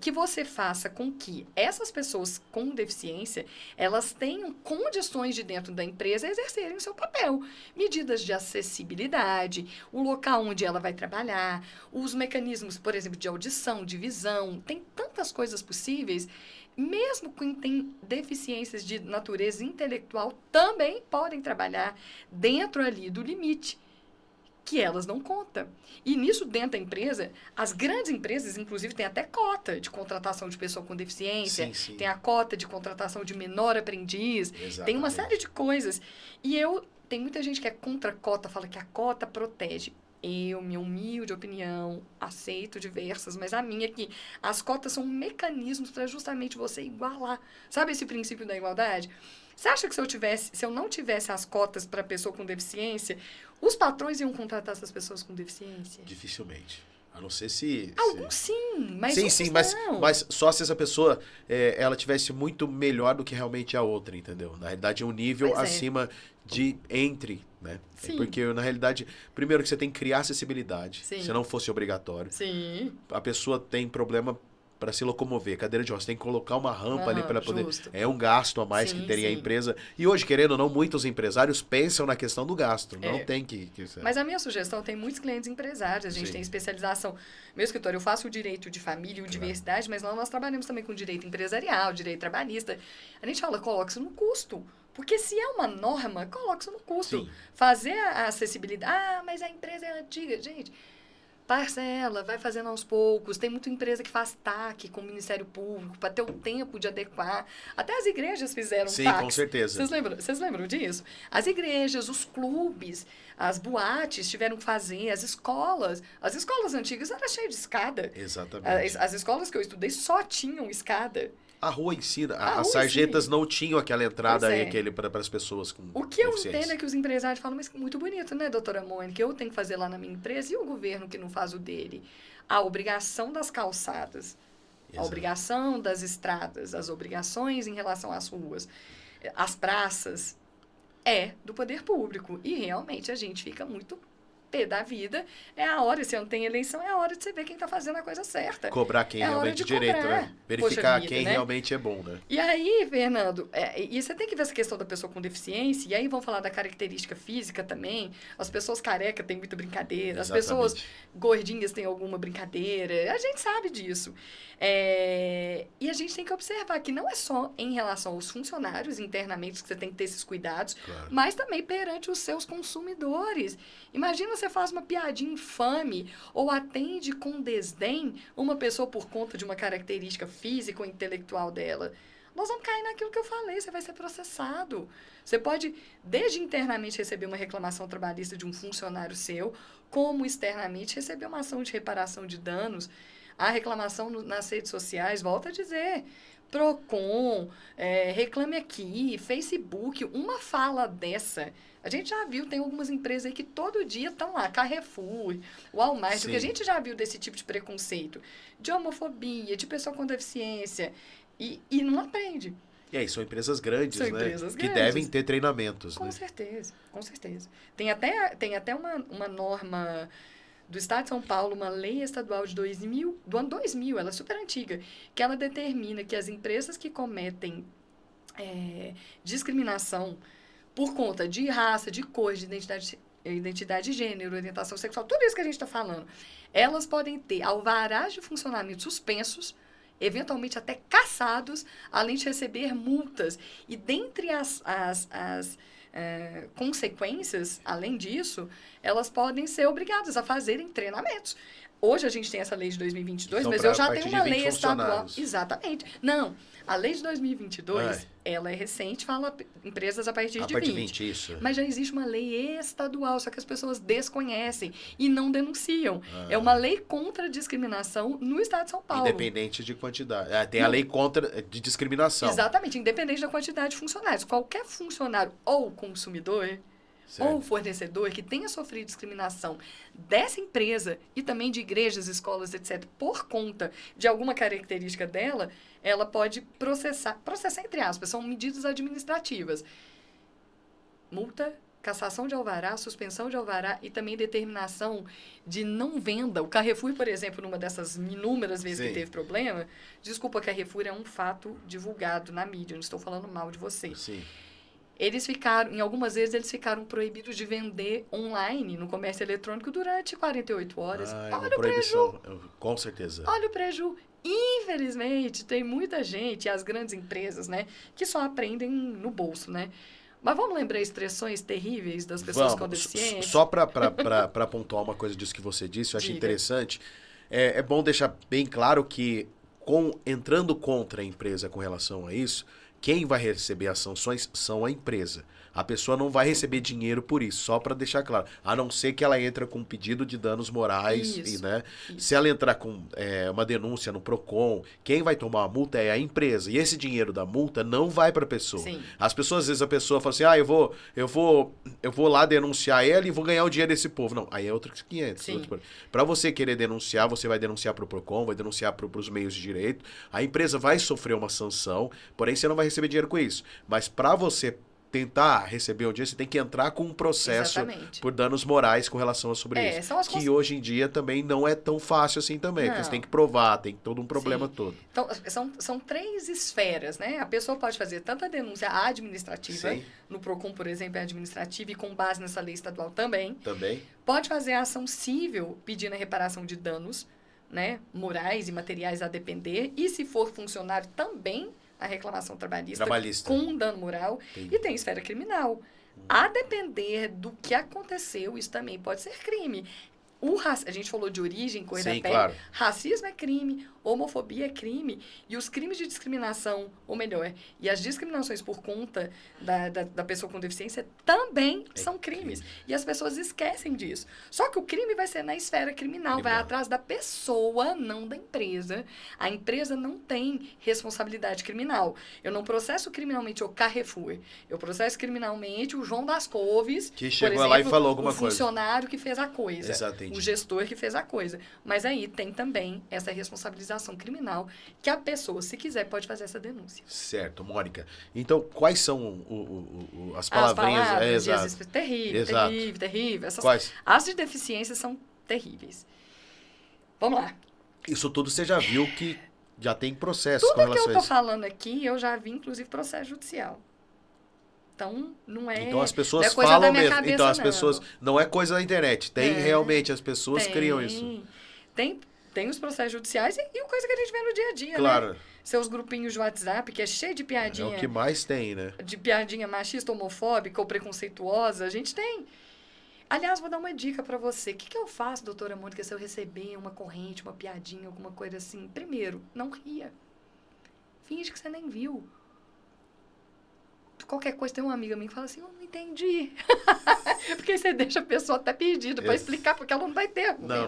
Que você faça com que essas pessoas com deficiência, elas tenham condições de dentro da empresa exercerem o seu papel. Medidas de acessibilidade, o local onde ela vai trabalhar, os mecanismos, por exemplo, de audição, de visão, tem tantas coisas possíveis. Mesmo quem tem deficiências de natureza intelectual, também podem trabalhar dentro ali do limite que elas não contam. E nisso, dentro da empresa, as grandes empresas, inclusive, têm até cota de contratação de pessoa com deficiência, Sim, sim. tem a cota de contratação de menor aprendiz, tem uma Exatamente. série de coisas. E tem muita gente que é contra a cota, fala que a cota protege. Eu, minha humilde opinião, aceito diversas, mas a minha é que as cotas são mecanismos para justamente você igualar. Sabe esse princípio da igualdade? Você acha que se eu não tivesse as cotas para pessoa com deficiência, os patrões iam contratar essas pessoas com deficiência? Dificilmente. A não ser se... Alguns sim, mas Sim, outros sim, não. mas só se essa pessoa ela tivesse muito melhor do que realmente a outra, entendeu? Na realidade, um nível Pois é. acima entre, né? Sim. Porque, na realidade, primeiro que você tem que criar acessibilidade. Sim. Se não fosse obrigatório. Sim. A pessoa tem problema para se locomover, cadeira de rodas, tem que colocar uma rampa ali para poder... Justo. É um gasto a mais Sim, que teria a sim. empresa. E hoje, querendo ou não, muitos empresários pensam na questão do gasto. Não É. tem que... Mas a minha sugestão, tem muitos clientes empresários, a gente Sim. tem especialização. Meu escritório, eu faço o direito de família e o diversidade, mas lá nós trabalhamos também com direito empresarial, direito trabalhista. A gente fala, coloca isso no custo. Porque se é uma norma, coloca isso no custo. Sim. Fazer a acessibilidade. Ah, mas a empresa é antiga. Gente, parcela, vai fazendo aos poucos. Tem muita empresa que faz TAC com o Ministério Público para ter o tempo de adequar. Até as igrejas fizeram Sim, TACs. com certeza. Vocês lembram disso? As igrejas, os clubes, as boates tiveram que fazer, as escolas. As escolas antigas eram cheias de escada. Exatamente. As escolas que eu estudei só tinham escada. A rua ensina. A rua As sarjetas ensina. não tinham aquela entrada Pois aí, é. para as pessoas com O que eu deficiência. entendo é que os empresários falam, mas muito bonito, né, doutora Mônica? Eu tenho que fazer lá na minha empresa e o governo que não faz o dele? A obrigação das calçadas, a Exato. obrigação das estradas, as obrigações em relação às ruas, as praças, é do poder público. E realmente a gente fica muito pé da vida. É a hora, se não tem eleição, é a hora de você ver quem está fazendo a coisa certa. Cobrar quem É hora realmente de direito, cobrar. né? Verificar Poxa vida, quem né? realmente é bom, né? E aí, Fernando, e você tem que ver essa questão da pessoa com deficiência, e aí vão falar da característica física também. As pessoas carecas têm muita brincadeira, as pessoas Exatamente. gordinhas têm alguma brincadeira, a gente sabe disso. E a gente tem que observar que não é só em relação aos funcionários internamente que você tem que ter esses cuidados, Claro. mas também perante os seus consumidores. Imagina você faz uma piadinha infame ou atende com desdém uma pessoa por conta de uma característica física ou intelectual dela. Nós vamos cair naquilo que eu falei, você vai ser processado. Você pode, desde internamente, receber uma reclamação trabalhista de um funcionário seu, como externamente receber uma ação de reparação de danos. A reclamação nas redes sociais, volta a dizer, Procon, Reclame Aqui, Facebook, uma fala dessa. A gente já viu, tem algumas empresas aí que todo dia estão lá, Carrefour, Walmart, o Sim. que a gente já viu desse tipo de preconceito, de homofobia, de pessoa com deficiência, e não aprende. E aí, são empresas grandes, São né? empresas Que grandes. devem ter treinamentos, Com né? certeza, com certeza. Tem até uma norma do Estado de São Paulo, uma lei estadual de 2000, do ano 2000, ela é super antiga, que ela determina que as empresas que cometem discriminação por conta de raça, de cor, de identidade de gênero, orientação sexual, tudo isso que a gente está falando, elas podem ter alvarás de funcionamento suspensos, eventualmente até cassados, além de receber multas. E dentre as consequências, além disso, elas podem ser obrigadas a fazerem treinamentos. Hoje a gente tem essa lei de 2022, Então, mas pra eu já partir tenho de uma 20 lei estadual. funcionários. Exatamente. Não, a lei de 2022, Ai. ela é recente, fala empresas a partir A de partir de 20. 20, isso. Mas já existe uma lei estadual, só que as pessoas desconhecem e não denunciam. Ah. É uma lei contra a discriminação no estado de São Paulo. Independente de quantidade. Tem a Não. lei contra de discriminação. Exatamente, independente da quantidade de funcionários. Qualquer funcionário ou consumidor Certo. ou fornecedor que tenha sofrido discriminação dessa empresa e também de igrejas, escolas, etc., por conta de alguma característica dela, ela pode processar entre aspas, são medidas administrativas. Multa, cassação de alvará, suspensão de alvará e também determinação de não venda. O Carrefour, por exemplo, numa dessas inúmeras vezes Sim. que teve problema, desculpa, Carrefour é um fato divulgado na mídia, não estou falando mal de vocês. Sim. Eles ficaram, em algumas vezes, eles ficaram proibidos de vender online no comércio eletrônico durante 48 horas. Ah, é uma Olha o preju, proibição. Com certeza. olha o preju. Infelizmente, tem muita gente, as grandes empresas, né, que só aprendem no bolso, né? Mas vamos lembrar expressões terríveis das pessoas com deficiência? Só para pontuar uma coisa disso que você disse, eu achei interessante. É bom deixar bem claro que, entrando contra a empresa com relação a isso, quem vai receber as sanções são a empresa. A pessoa não vai receber dinheiro por isso, só para deixar claro. A não ser que ela entre com um pedido de danos morais. Isso, Né? Se ela entrar com uma denúncia no PROCON, quem vai tomar a multa é a empresa. E esse dinheiro da multa não vai para a pessoa. Sim. As pessoas, às vezes, a pessoa fala assim, eu vou lá denunciar ela e vou ganhar o dinheiro desse povo. Não, aí é outros 500. Para você querer denunciar, você vai denunciar para o PROCON, vai denunciar para os meios de direito. A empresa vai sofrer uma sanção, porém você não vai receber dinheiro com isso. Mas para você tentar receber um dinheiro, você tem que entrar com um processo por danos morais com relação a sobre isso. Que hoje em dia também não é tão fácil assim também, porque você tem que provar, tem todo um problema todo. Então, são 3 esferas, né? A pessoa pode fazer tanto a denúncia administrativa, no PROCON, por exemplo, é administrativa, e com base nessa lei estadual também. Pode fazer a ação civil pedindo a reparação de danos, né, morais e materiais a depender, e se for funcionário também a reclamação trabalhista. Com um dano moral. E tem esfera criminal. A depender do que aconteceu, isso também pode ser crime. A gente falou de origem, cor da pele. Claro. Racismo é crime, homofobia é crime. E os crimes de discriminação, ou melhor, e as discriminações por conta da pessoa com deficiência também são crimes. E as pessoas esquecem disso. Só que o crime vai ser na esfera criminal, vai atrás da pessoa, não da empresa. A empresa não tem responsabilidade criminal. Eu não processo criminalmente o Carrefour. Eu processo criminalmente o João das Couves, que chegou lá e falou alguma coisa. O funcionário que fez a coisa. Exatamente. O gestor que fez a coisa. Mas aí tem também essa responsabilização criminal que a pessoa, se quiser, pode fazer essa denúncia. Certo, Mônica. Então, quais são as palavrinhas? Terrível. Quais? As de deficiência são terríveis. Vamos lá. Isso tudo você já viu que já tem processo com relação a isso. Tudo que eu tô falando aqui, eu já vi, inclusive, processo judicial. Então, não é. Então as pessoas não é coisa falam da minha mesmo. Cabeça, então as pessoas. Não é coisa da internet. Tem realmente, as pessoas criam isso. Tem os processos judiciais e coisa que a gente vê no dia a dia, claro. Né? Seus grupinhos de WhatsApp, que é cheio de piadinha. É o que mais tem, né? De piadinha machista, homofóbica ou preconceituosa. A gente tem. Aliás, vou dar uma dica pra você. O que eu faço, doutora Mônica, se eu receber uma corrente, uma piadinha, alguma coisa assim? Primeiro, não ria. Finge que você nem viu. Qualquer coisa, tem uma amiga minha que fala assim, eu não entendi. Porque você deixa a pessoa até perdida para explicar, porque ela não vai ter. Não,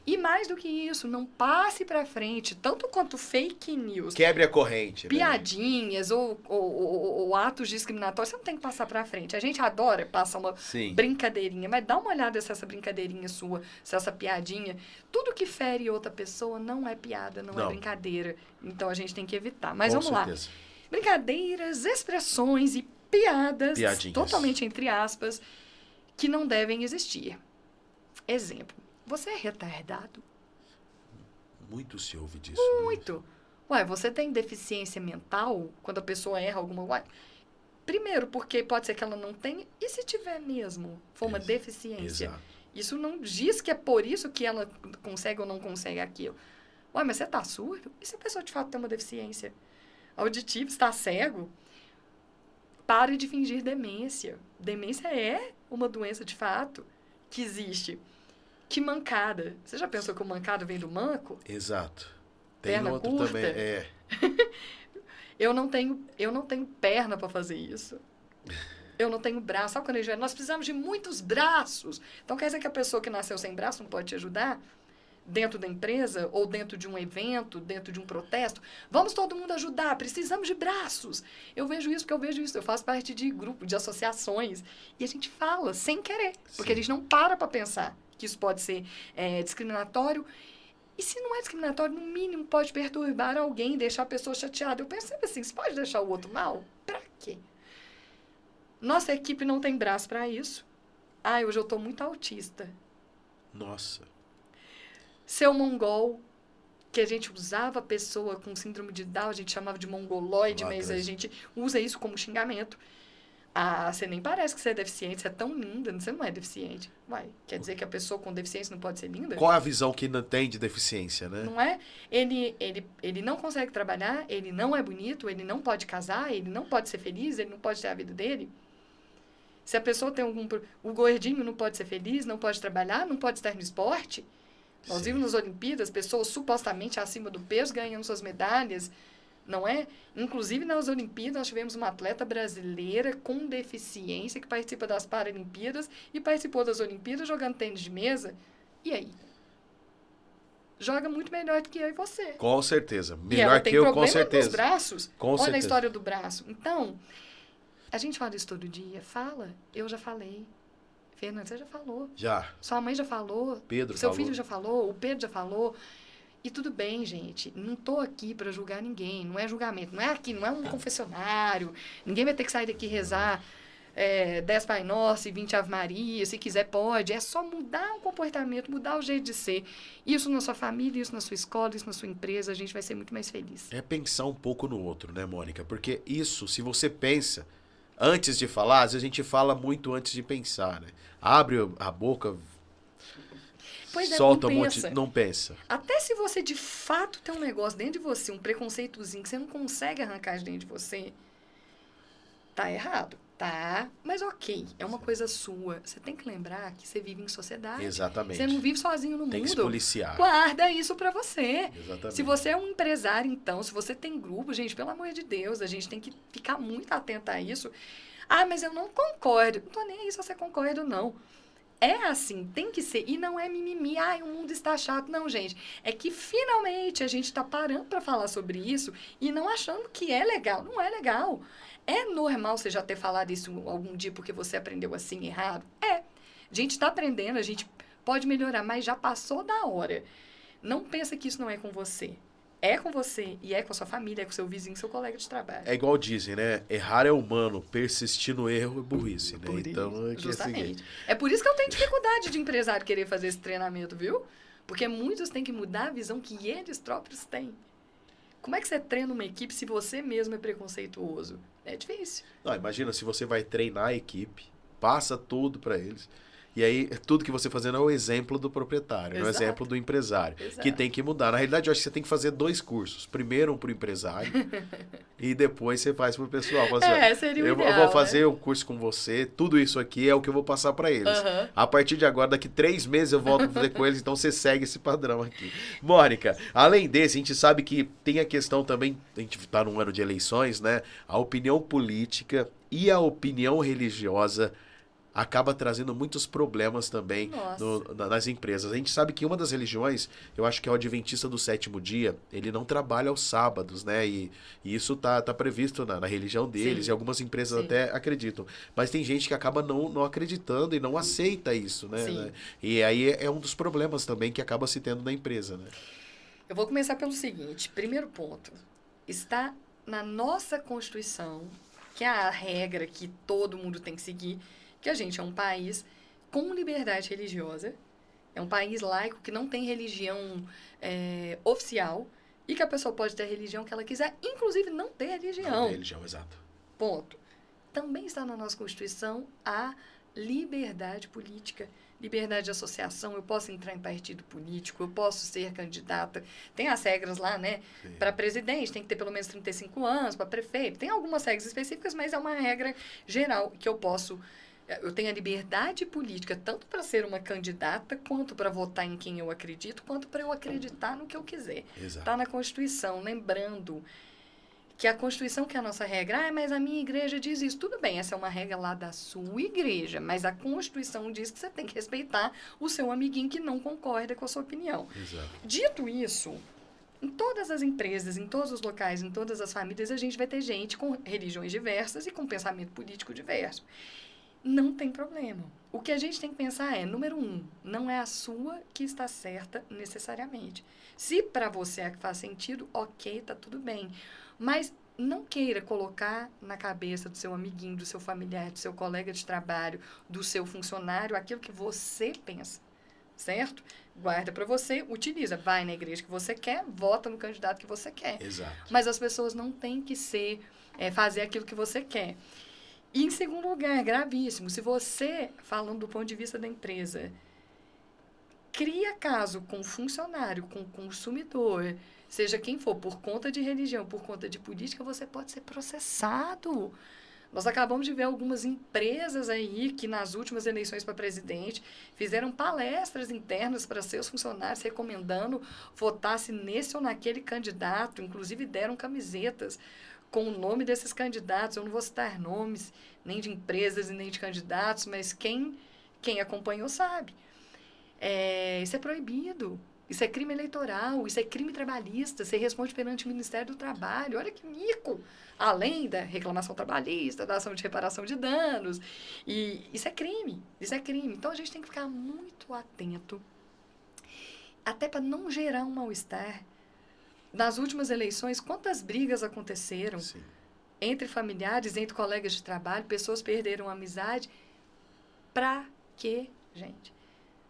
E mais do que isso, não passe para frente, tanto quanto fake news. Quebre a corrente. Piadinhas, né? ou atos discriminatórios, você não tem que passar para frente. A gente adora passar uma brincadeirinha, mas dá uma olhada se essa brincadeirinha sua, se essa piadinha, tudo que fere outra pessoa não é piada, não é brincadeira. Então a gente tem que evitar. Mas vamos lá. Brincadeiras, expressões e piadinhas, totalmente entre aspas, que não devem existir. Exemplo, você é retardado? Muito se ouve disso. Muito. Ué, você tem deficiência mental quando a pessoa erra alguma... Ué, primeiro, porque pode ser que ela não tenha, e se tiver mesmo, for uma deficiência? Exato. Isso não diz que é por isso que ela consegue ou não consegue aquilo. Ué, mas você tá surdo? E se a pessoa de fato tem uma deficiência auditiva, está cego? Pare de fingir demência. Demência é uma doença de fato que existe. Que mancada. Você já pensou que o mancado vem do manco? Exato. Tem perna outro curta? também, eu não tenho perna para fazer isso. Eu não tenho braço. Sabe quando ele diz, nós precisamos de muitos braços. Então quer dizer que a pessoa que nasceu sem braço não pode te ajudar? Dentro da empresa, ou dentro de um evento, dentro de um protesto, vamos todo mundo ajudar, precisamos de braços. Eu vejo isso porque eu vejo isso, eu faço parte de grupo, de associações, e a gente fala sem querer, porque a gente não para pensar que isso pode ser discriminatório, e se não é discriminatório, no mínimo pode perturbar alguém, deixar a pessoa chateada. Eu penso sempre assim, você pode deixar o outro mal? Pra quê? Nossa equipe não tem braço para isso. Hoje eu tô muito autista. Nossa. Seu mongol, que a gente usava a pessoa com síndrome de Down, a gente chamava de mongoloide, mas a gente usa isso como xingamento. Você nem parece que você é deficiente, você é tão linda, você não é deficiente. Quer dizer que a pessoa com deficiência não pode ser linda? Qual é a visão que não tem de deficiência, né? Não é? Ele não consegue trabalhar, ele não é bonito, ele não pode casar, ele não pode ser feliz, ele não pode ter a vida dele. Se a pessoa tem o gordinho não pode ser feliz, não pode trabalhar, não pode estar no esporte. Nós vimos nas Olimpíadas pessoas supostamente acima do peso ganhando suas medalhas, não é? Inclusive nas Olimpíadas nós tivemos uma atleta brasileira com deficiência que participa das Paralimpíadas e participou das Olimpíadas jogando tênis de mesa. E aí? Joga muito melhor do que eu e você. Com certeza. E ela Melhor tem que eu, com problema certeza. nos braços. Com Olha certeza. a história do braço. Então, a gente fala isso todo dia. Fala. Eu já falei. Fernando, você já falou. Já. Sua mãe já falou. Pedro Seu falou. filho já falou. O Pedro já falou. E tudo bem, gente. Não tô aqui para julgar ninguém. Não é julgamento. Não é aqui, não é um confessionário. Ninguém vai ter que sair daqui e rezar 10 Pai Nosso e 20 Ave Maria. Se quiser, pode. É só mudar o comportamento, mudar o jeito de ser. Isso na sua família, isso na sua escola, isso na sua empresa. A gente vai ser muito mais feliz. É pensar um pouco no outro, né, Mônica? Porque isso, se você pensa antes de falar, às vezes a gente fala muito antes de pensar, né? Abre a boca, Pois é, solta não um monte, pensa. não pensa. Até se você de fato tem um negócio dentro de você, um preconceitozinho que você não consegue arrancar de dentro de você, tá errado. Tá, mas ok, é uma coisa sua. Você tem que lembrar que você vive em sociedade. Exatamente. Você não vive sozinho no Tem que se mundo. policiar. Guarda isso pra você. Exatamente. Se você é um empresário, então, se você tem grupo, gente, pelo amor de Deus, a gente tem que ficar muito atento a isso. Ah, mas eu não concordo. Não tô nem aí se você concorda ou não. É assim, tem que ser. E não é mimimi, o mundo está chato. Não, gente. É que finalmente a gente está parando para falar sobre isso e não achando que é legal. Não é legal. É normal você já ter falado isso algum dia porque você aprendeu assim errado? É. A gente está aprendendo, a gente pode melhorar, mas já passou da hora. Não pensa que isso não é com você. É com você e é com a sua família, é com seu vizinho, seu colega de trabalho. É igual dizem, né? Errar é humano, persistir no erro é burrice, né? Por Então, isso, é o seguinte. justamente. É por isso que eu tenho dificuldade de empresário querer fazer esse treinamento, viu? Porque muitos têm que mudar a visão que eles próprios têm. Como é que você treina uma equipe se você mesmo é preconceituoso? É difícil. Não, imagina se você vai treinar a equipe, passa tudo para eles. E aí, tudo que você fazendo é o exemplo do proprietário, é o Exato. exemplo do empresário, Exato. que tem que mudar. Na realidade, eu acho que você tem que fazer 2 cursos. Primeiro um para o empresário e depois você faz para o pessoal. Fala assim, ó, Seria o eu ideal, vou fazer um curso com você, tudo isso aqui é o que eu vou passar para eles. Aham. A partir de agora, daqui 3 meses eu volto a fazer com eles, então você segue esse padrão aqui. Mônica, além desse, a gente sabe que tem a questão também, a gente está num ano de eleições, né? A opinião política e a opinião religiosa acaba trazendo muitos problemas também Nossa. nas empresas. A gente sabe que uma das religiões, eu acho que é o Adventista do Sétimo Dia, ele não trabalha aos sábados, né? E isso tá previsto na religião deles, Sim. e algumas empresas Sim. até acreditam. Mas tem gente que acaba não acreditando e não aceita isso, né? Sim. E aí é um dos problemas também que acaba se tendo na empresa, né? Eu vou começar pelo seguinte. Primeiro ponto. Está na nossa Constituição, que é a regra que todo mundo tem que seguir, que a gente é um país com liberdade religiosa, é um país laico que não tem religião oficial e que a pessoa pode ter a religião que ela quiser, inclusive não ter religião. Não, religião, exato. Ponto. Também está na nossa Constituição a liberdade política, liberdade de associação. Eu posso entrar em partido político, eu posso ser candidata. Tem as regras lá, né? Para presidente, tem que ter pelo menos 35 anos, para prefeito. Tem algumas regras específicas, mas é uma regra geral que eu posso. Eu tenho a liberdade política tanto para ser uma candidata, quanto para votar em quem eu acredito, quanto para eu acreditar no que eu quiser. Exato. Está na Constituição, lembrando que a Constituição que é a nossa regra, mas a minha igreja diz isso. Tudo bem, essa é uma regra lá da sua igreja, mas a Constituição diz que você tem que respeitar o seu amiguinho que não concorda com a sua opinião. Exato. Dito isso, em todas as empresas, em todos os locais, em todas as famílias, a gente vai ter gente com religiões diversas e com pensamento político diverso. Não tem problema. O que a gente tem que pensar é, número 1, não é a sua que está certa necessariamente. Se para você é que faz sentido, ok, tá tudo bem. Mas não queira colocar na cabeça do seu amiguinho, do seu familiar, do seu colega de trabalho, do seu funcionário, aquilo que você pensa, certo? Guarda para você, utiliza. Vai na igreja que você quer, vota no candidato que você quer. Exato. Mas as pessoas não têm que fazer aquilo que você quer. E, em segundo lugar, gravíssimo, se você, falando do ponto de vista da empresa, cria caso com funcionário, com consumidor, seja quem for, por conta de religião, por conta de política, você pode ser processado. Nós acabamos de ver algumas empresas aí que nas últimas eleições para presidente fizeram palestras internas para seus funcionários recomendando votasse nesse ou naquele candidato, inclusive deram camisetas com o nome desses candidatos. Eu não vou citar nomes nem de empresas e nem de candidatos, mas quem acompanhou sabe. Isso é proibido. Isso é crime eleitoral, isso é crime trabalhista, você responde perante o Ministério do Trabalho. Olha que mico! Além da reclamação trabalhista, da ação de reparação de danos. E isso é crime, isso é crime. Então, a gente tem que ficar muito atento, até para não gerar um mal-estar. Nas últimas eleições, quantas brigas aconteceram Sim. entre familiares, entre colegas de trabalho, pessoas perderam a amizade. Pra quê, gente?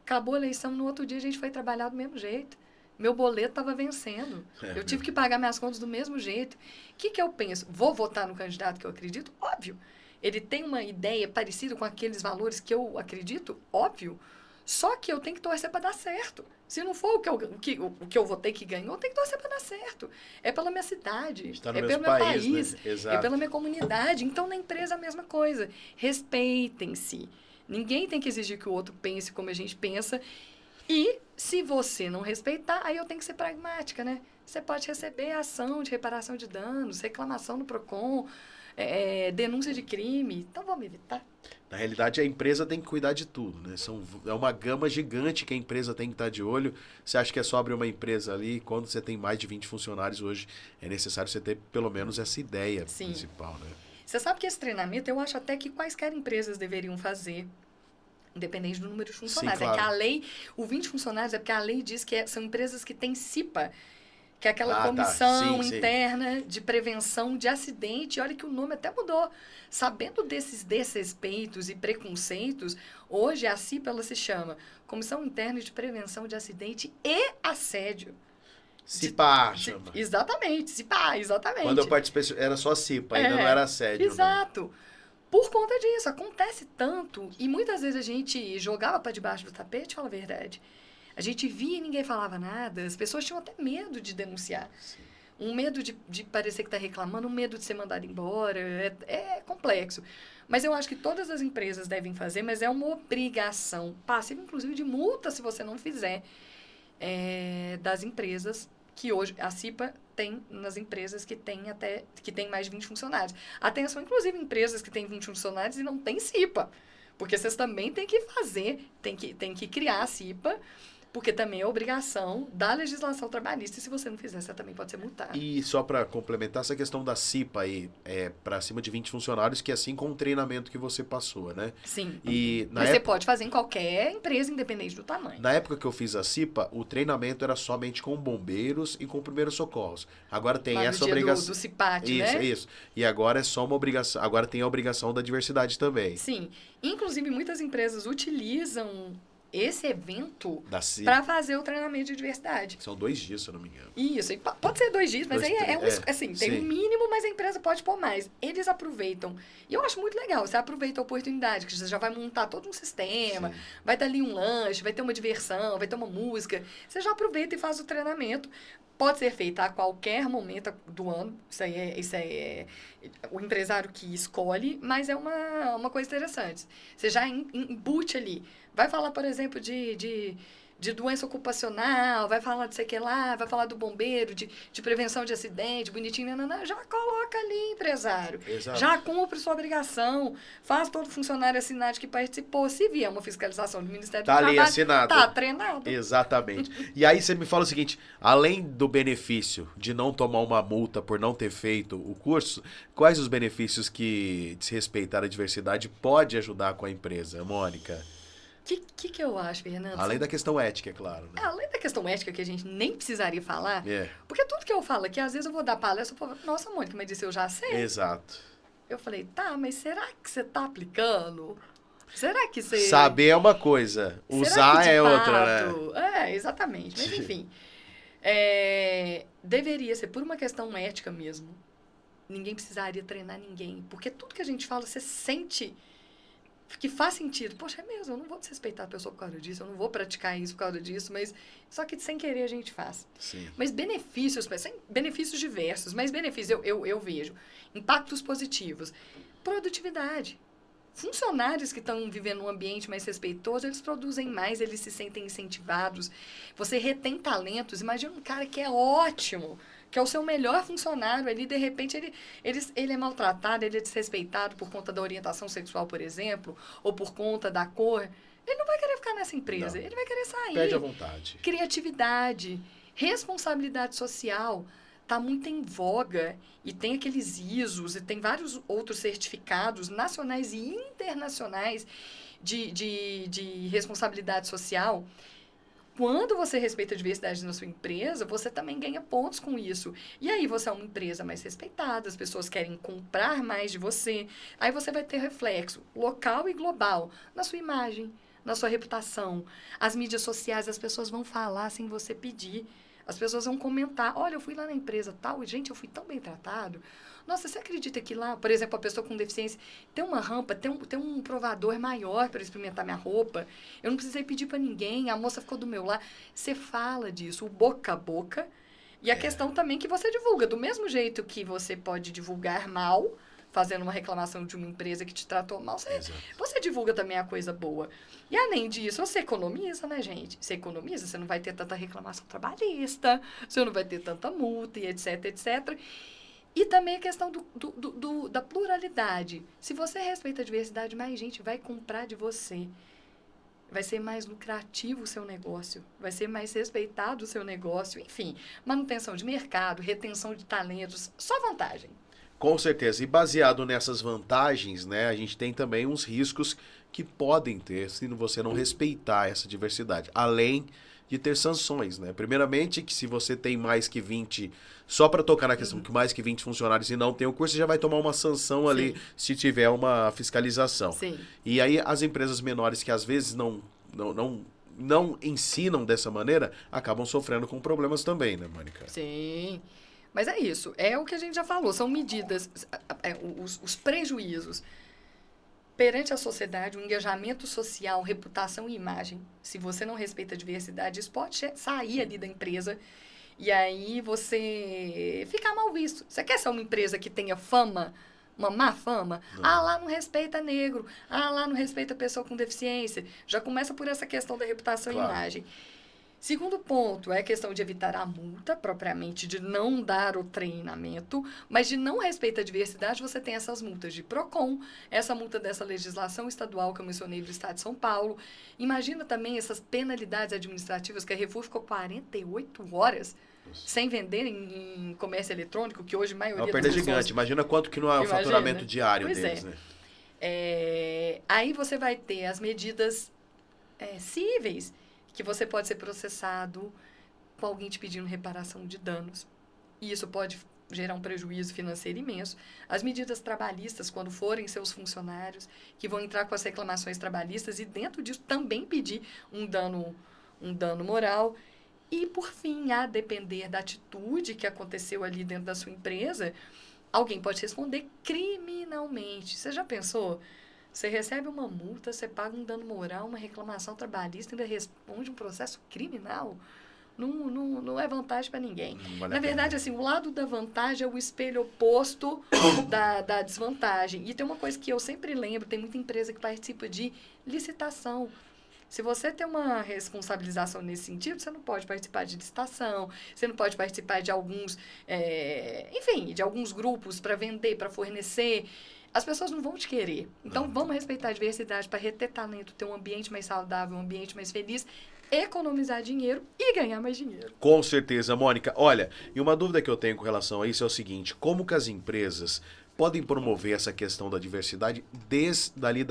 Acabou a eleição, no outro dia a gente foi trabalhar do mesmo jeito. Meu boleto estava vencendo. Eu tive que pagar minhas contas do mesmo jeito. O que eu penso? Vou votar no candidato que eu acredito? Óbvio. Ele tem uma ideia parecida com aqueles valores que eu acredito? Óbvio. Só que eu tenho que torcer para dar certo. Se não for o que eu votei que ganhou, eu tenho que torcer para dar certo. É pela minha cidade, Está no é mesmo pelo meu país, país, né? é pela minha comunidade. Então, na empresa, a mesma coisa. Respeitem-se. Ninguém tem que exigir que o outro pense como a gente pensa. E, se você não respeitar, aí eu tenho que ser pragmática, né? Você pode receber ação de reparação de danos, reclamação no PROCON, denúncia de crime. Então, vamos evitar. Na realidade, a empresa tem que cuidar de tudo, né? É uma gama gigante que a empresa tem que estar de olho. Você acha que é só abrir uma empresa ali? Quando você tem mais de 20 funcionários hoje, é necessário você ter pelo menos essa ideia principal, né? Você sabe que esse treinamento, eu acho até que quaisquer empresas deveriam fazer, independente do número de funcionários. Sim, claro. É que a lei, o 20 funcionários é porque a lei diz que são empresas que têm CIPA, que é aquela comissão interna de prevenção de acidente. E olha que o nome até mudou. Sabendo desses desrespeitos e preconceitos, hoje a CIPA ela se chama Comissão Interna de Prevenção de Acidente e Assédio. CIPA, chama. Exatamente, CIPA, exatamente. Quando eu participei, era só CIPA, ainda não era assédio. Exato. Né? Por conta disso, acontece tanto, e muitas vezes a gente jogava para debaixo do tapete, fala a verdade. A gente via e ninguém falava nada, as pessoas tinham até medo de denunciar. Sim. Um medo de parecer que está reclamando, um medo de ser mandado embora, é complexo. Mas eu acho que todas as empresas devem fazer, mas é uma obrigação, passiva inclusive de multa se você não fizer, das empresas que hoje a CIPA tem nas empresas que tem mais de 20 funcionários. Atenção, inclusive, empresas que têm 20 funcionários e não têm CIPA. Porque vocês também têm que fazer, têm que criar a CIPA, porque também é obrigação da legislação trabalhista, e se você não fizer, você também pode ser multado. E só para complementar essa questão da CIPA aí, para cima de 20 funcionários, que é assim com o treinamento que você passou, né? Sim. Mas você pode fazer em qualquer empresa, independente do tamanho. Na época que eu fiz a CIPA, o treinamento era somente com bombeiros e com primeiros socorros. Agora tem essa obrigação. Do CIPAT, isso, né? Isso. E agora é só uma obrigação. Agora tem a obrigação da diversidade também. Sim. Inclusive, muitas empresas utilizam esse evento para fazer o treinamento de diversidade. São 2 dias, se eu não me engano. Isso, pode ser 2 dias, mas aí assim, tem um mínimo, mas a empresa pode pôr mais. Eles aproveitam. E eu acho muito legal, você aproveita a oportunidade, que você já vai montar todo um sistema, vai ter ali um lanche, vai ter uma diversão, vai ter uma música. Você já aproveita e faz o treinamento. Pode ser feito a qualquer momento do ano, isso aí é o empresário que escolhe, mas é uma coisa interessante. Você já embute ali. Vai falar, por exemplo, de doença ocupacional, vai falar de sei que lá, vai falar do bombeiro, de prevenção de acidente, bonitinho, já coloca ali, empresário. Exato. Já cumpre sua obrigação, faz todo funcionário assinar que participou. Se vier uma fiscalização do Ministério do Trabalho, ali assinado. Tá treinado. Exatamente. E aí você me fala o seguinte, além do benefício de não tomar uma multa por não ter feito o curso, quais os benefícios que desrespeitar a diversidade pode ajudar com a empresa, Mônica? O que eu acho, Fernando? Além da questão ética, é claro. Né? Além da questão ética, que a gente nem precisaria falar, porque tudo que eu falo aqui, às vezes eu vou dar palestra, eu falo, nossa, Mônica, mas isso eu já sei. Exato. Eu falei, tá, mas será que você tá aplicando? Será que você... Saber é uma coisa, usar é outra, né? Exatamente. Mas, enfim, deveria ser por uma questão ética mesmo. Ninguém precisaria treinar ninguém, porque tudo que a gente fala, você sente... que faz sentido. Poxa, é mesmo, eu não vou desrespeitar a pessoa por causa disso, eu não vou praticar isso por causa disso, mas só que sem querer a gente faz. Sim. Mas benefícios diversos, mas benefícios eu vejo. Impactos positivos. Produtividade. Funcionários que estão vivendo um ambiente mais respeitoso, eles produzem mais, eles se sentem incentivados. Você retém talentos. Imagina um cara que é ótimo, que é o seu melhor funcionário ali, de repente ele é maltratado, ele é desrespeitado por conta da orientação sexual, por exemplo, ou por conta da cor. Ele não vai querer ficar nessa empresa, Não. ele vai querer sair. Perde a vontade. Criatividade, responsabilidade social, está muito em voga. E tem aqueles ISOs, e tem vários outros certificados nacionais e internacionais de responsabilidade social. Quando você respeita a diversidade na sua empresa, você também ganha pontos com isso. E aí você é uma empresa mais respeitada, as pessoas querem comprar mais de você. Aí você vai ter reflexo local e global na sua imagem, na sua reputação. As mídias sociais, as pessoas vão falar sem você pedir. As pessoas vão comentar, olha, eu fui lá na empresa tal, e gente, eu fui tão bem tratado. Nossa, você acredita que lá, por exemplo, a pessoa com deficiência tem uma rampa, tem um provador maior para experimentar minha roupa. Eu não precisei pedir para ninguém, a moça ficou do meu lado. Você fala disso, o boca a boca. E a questão também que você divulga. Do mesmo jeito que você pode divulgar mal, fazendo uma reclamação de uma empresa que te tratou mal, você divulga também a coisa boa. E além disso, você economiza, né, gente? Você economiza, você não vai ter tanta reclamação trabalhista, você não vai ter tanta multa e etc, etc. E também a questão da pluralidade. Se você respeita a diversidade, mais gente vai comprar de você. Vai ser mais lucrativo o seu negócio, vai ser mais respeitado o seu negócio, enfim, manutenção de mercado, retenção de talentos, só vantagem. Com certeza. E baseado nessas vantagens, né, a gente tem também uns riscos que podem ter se você não respeitar essa diversidade. Além de ter sanções, né? Primeiramente, que se você tem mais que 20, só para tocar na questão que mais que 20 funcionários e não tem o curso, você já vai tomar uma sanção ali se tiver uma fiscalização. Sim. E aí as empresas menores que às vezes não ensinam dessa maneira, acabam sofrendo com problemas também, né, Mônica? Sim. Mas é isso, é o que a gente já falou, são medidas, os prejuízos perante a sociedade, o engajamento social, reputação e imagem. Se você não respeita a diversidade, isso pode sair ali da empresa e aí você ficar mal visto. Você quer ser uma empresa que tenha fama, uma má fama? Não. Ah, lá não respeita negro, ah, lá não respeita pessoa com deficiência. Já começa por essa questão da reputação e imagem. Segundo ponto é a questão de evitar a multa, propriamente, de não dar o treinamento, mas de não respeitar a diversidade, você tem essas multas de PROCON, essa multa dessa legislação estadual que eu mencionei do Estado de São Paulo. Imagina também essas penalidades administrativas que a Refu ficou 48 horas sem vender em comércio eletrônico, que hoje a maioria É uma perda das pessoas... gigante. Imagina quanto que não é o faturamento diário deles, né? Aí você vai ter as medidas cíveis, que você pode ser processado com alguém te pedindo reparação de danos. E isso pode gerar um prejuízo financeiro imenso. As medidas trabalhistas, quando forem seus funcionários, que vão entrar com as reclamações trabalhistas e dentro disso também pedir um dano moral. E, por fim, a depender da atitude que aconteceu ali dentro da sua empresa, alguém pode responder criminalmente. Você já pensou? Você recebe uma multa, você paga um dano moral, uma reclamação trabalhista e ainda responde um processo criminal? Não é vantagem para ninguém. Vale Na verdade, assim, o lado da vantagem é o espelho oposto da desvantagem. E tem uma coisa que eu sempre lembro, tem muita empresa que participa de licitação. Se você tem uma responsabilização nesse sentido, você não pode participar de licitação, você não pode participar de alguns, de alguns grupos para vender, para fornecer. As pessoas não vão te querer. Então, vamos respeitar a diversidade para reter talento, ter um ambiente mais saudável, um ambiente mais feliz, economizar dinheiro e ganhar mais dinheiro. Com certeza, Mônica. Olha, e uma dúvida que eu tenho com relação a isso é o seguinte, como que as empresas podem promover essa questão da diversidade desde ali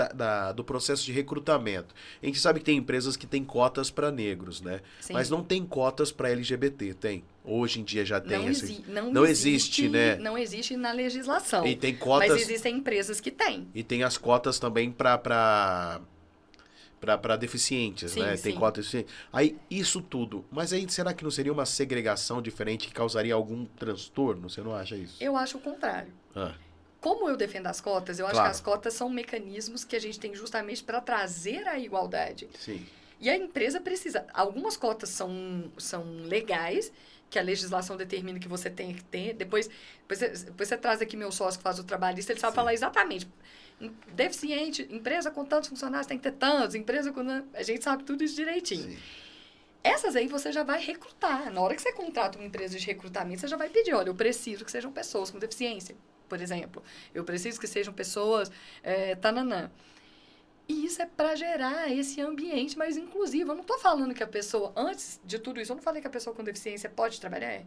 do processo de recrutamento? A gente sabe que tem empresas que têm cotas para negros, né? Sim. Mas não tem cotas para LGBT, tem? Hoje em dia já tem. Não existe, né? Não existe na legislação. E tem cotas. Mas existem empresas que têm. E tem as cotas também para deficientes, sim, né? Sim. Tem cotas deficientes. Aí, isso tudo. Mas aí, será que não seria uma segregação diferente que causaria algum transtorno? Você não acha isso? Eu acho o contrário. Como eu defendo as cotas, eu acho que as cotas são mecanismos que a gente tem justamente para trazer a igualdade. Sim. E a empresa precisa... Algumas cotas são legais, que a legislação determina que você tem que ter. Depois você traz aqui meu sócio que faz o trabalhista, ele sabe falar exatamente. Deficiente, empresa com tantos funcionários tem que ter tantos, empresa com... A gente sabe tudo isso direitinho. Sim. Essas aí você já vai recrutar. Na hora que você contrata uma empresa de recrutamento, você já vai pedir, olha, eu preciso que sejam pessoas com deficiência, por exemplo. Eu preciso que sejam pessoas tananã. E isso é para gerar esse ambiente mais inclusivo. Eu não estou falando que a pessoa, antes de tudo isso, eu não falei que a pessoa com deficiência pode trabalhar.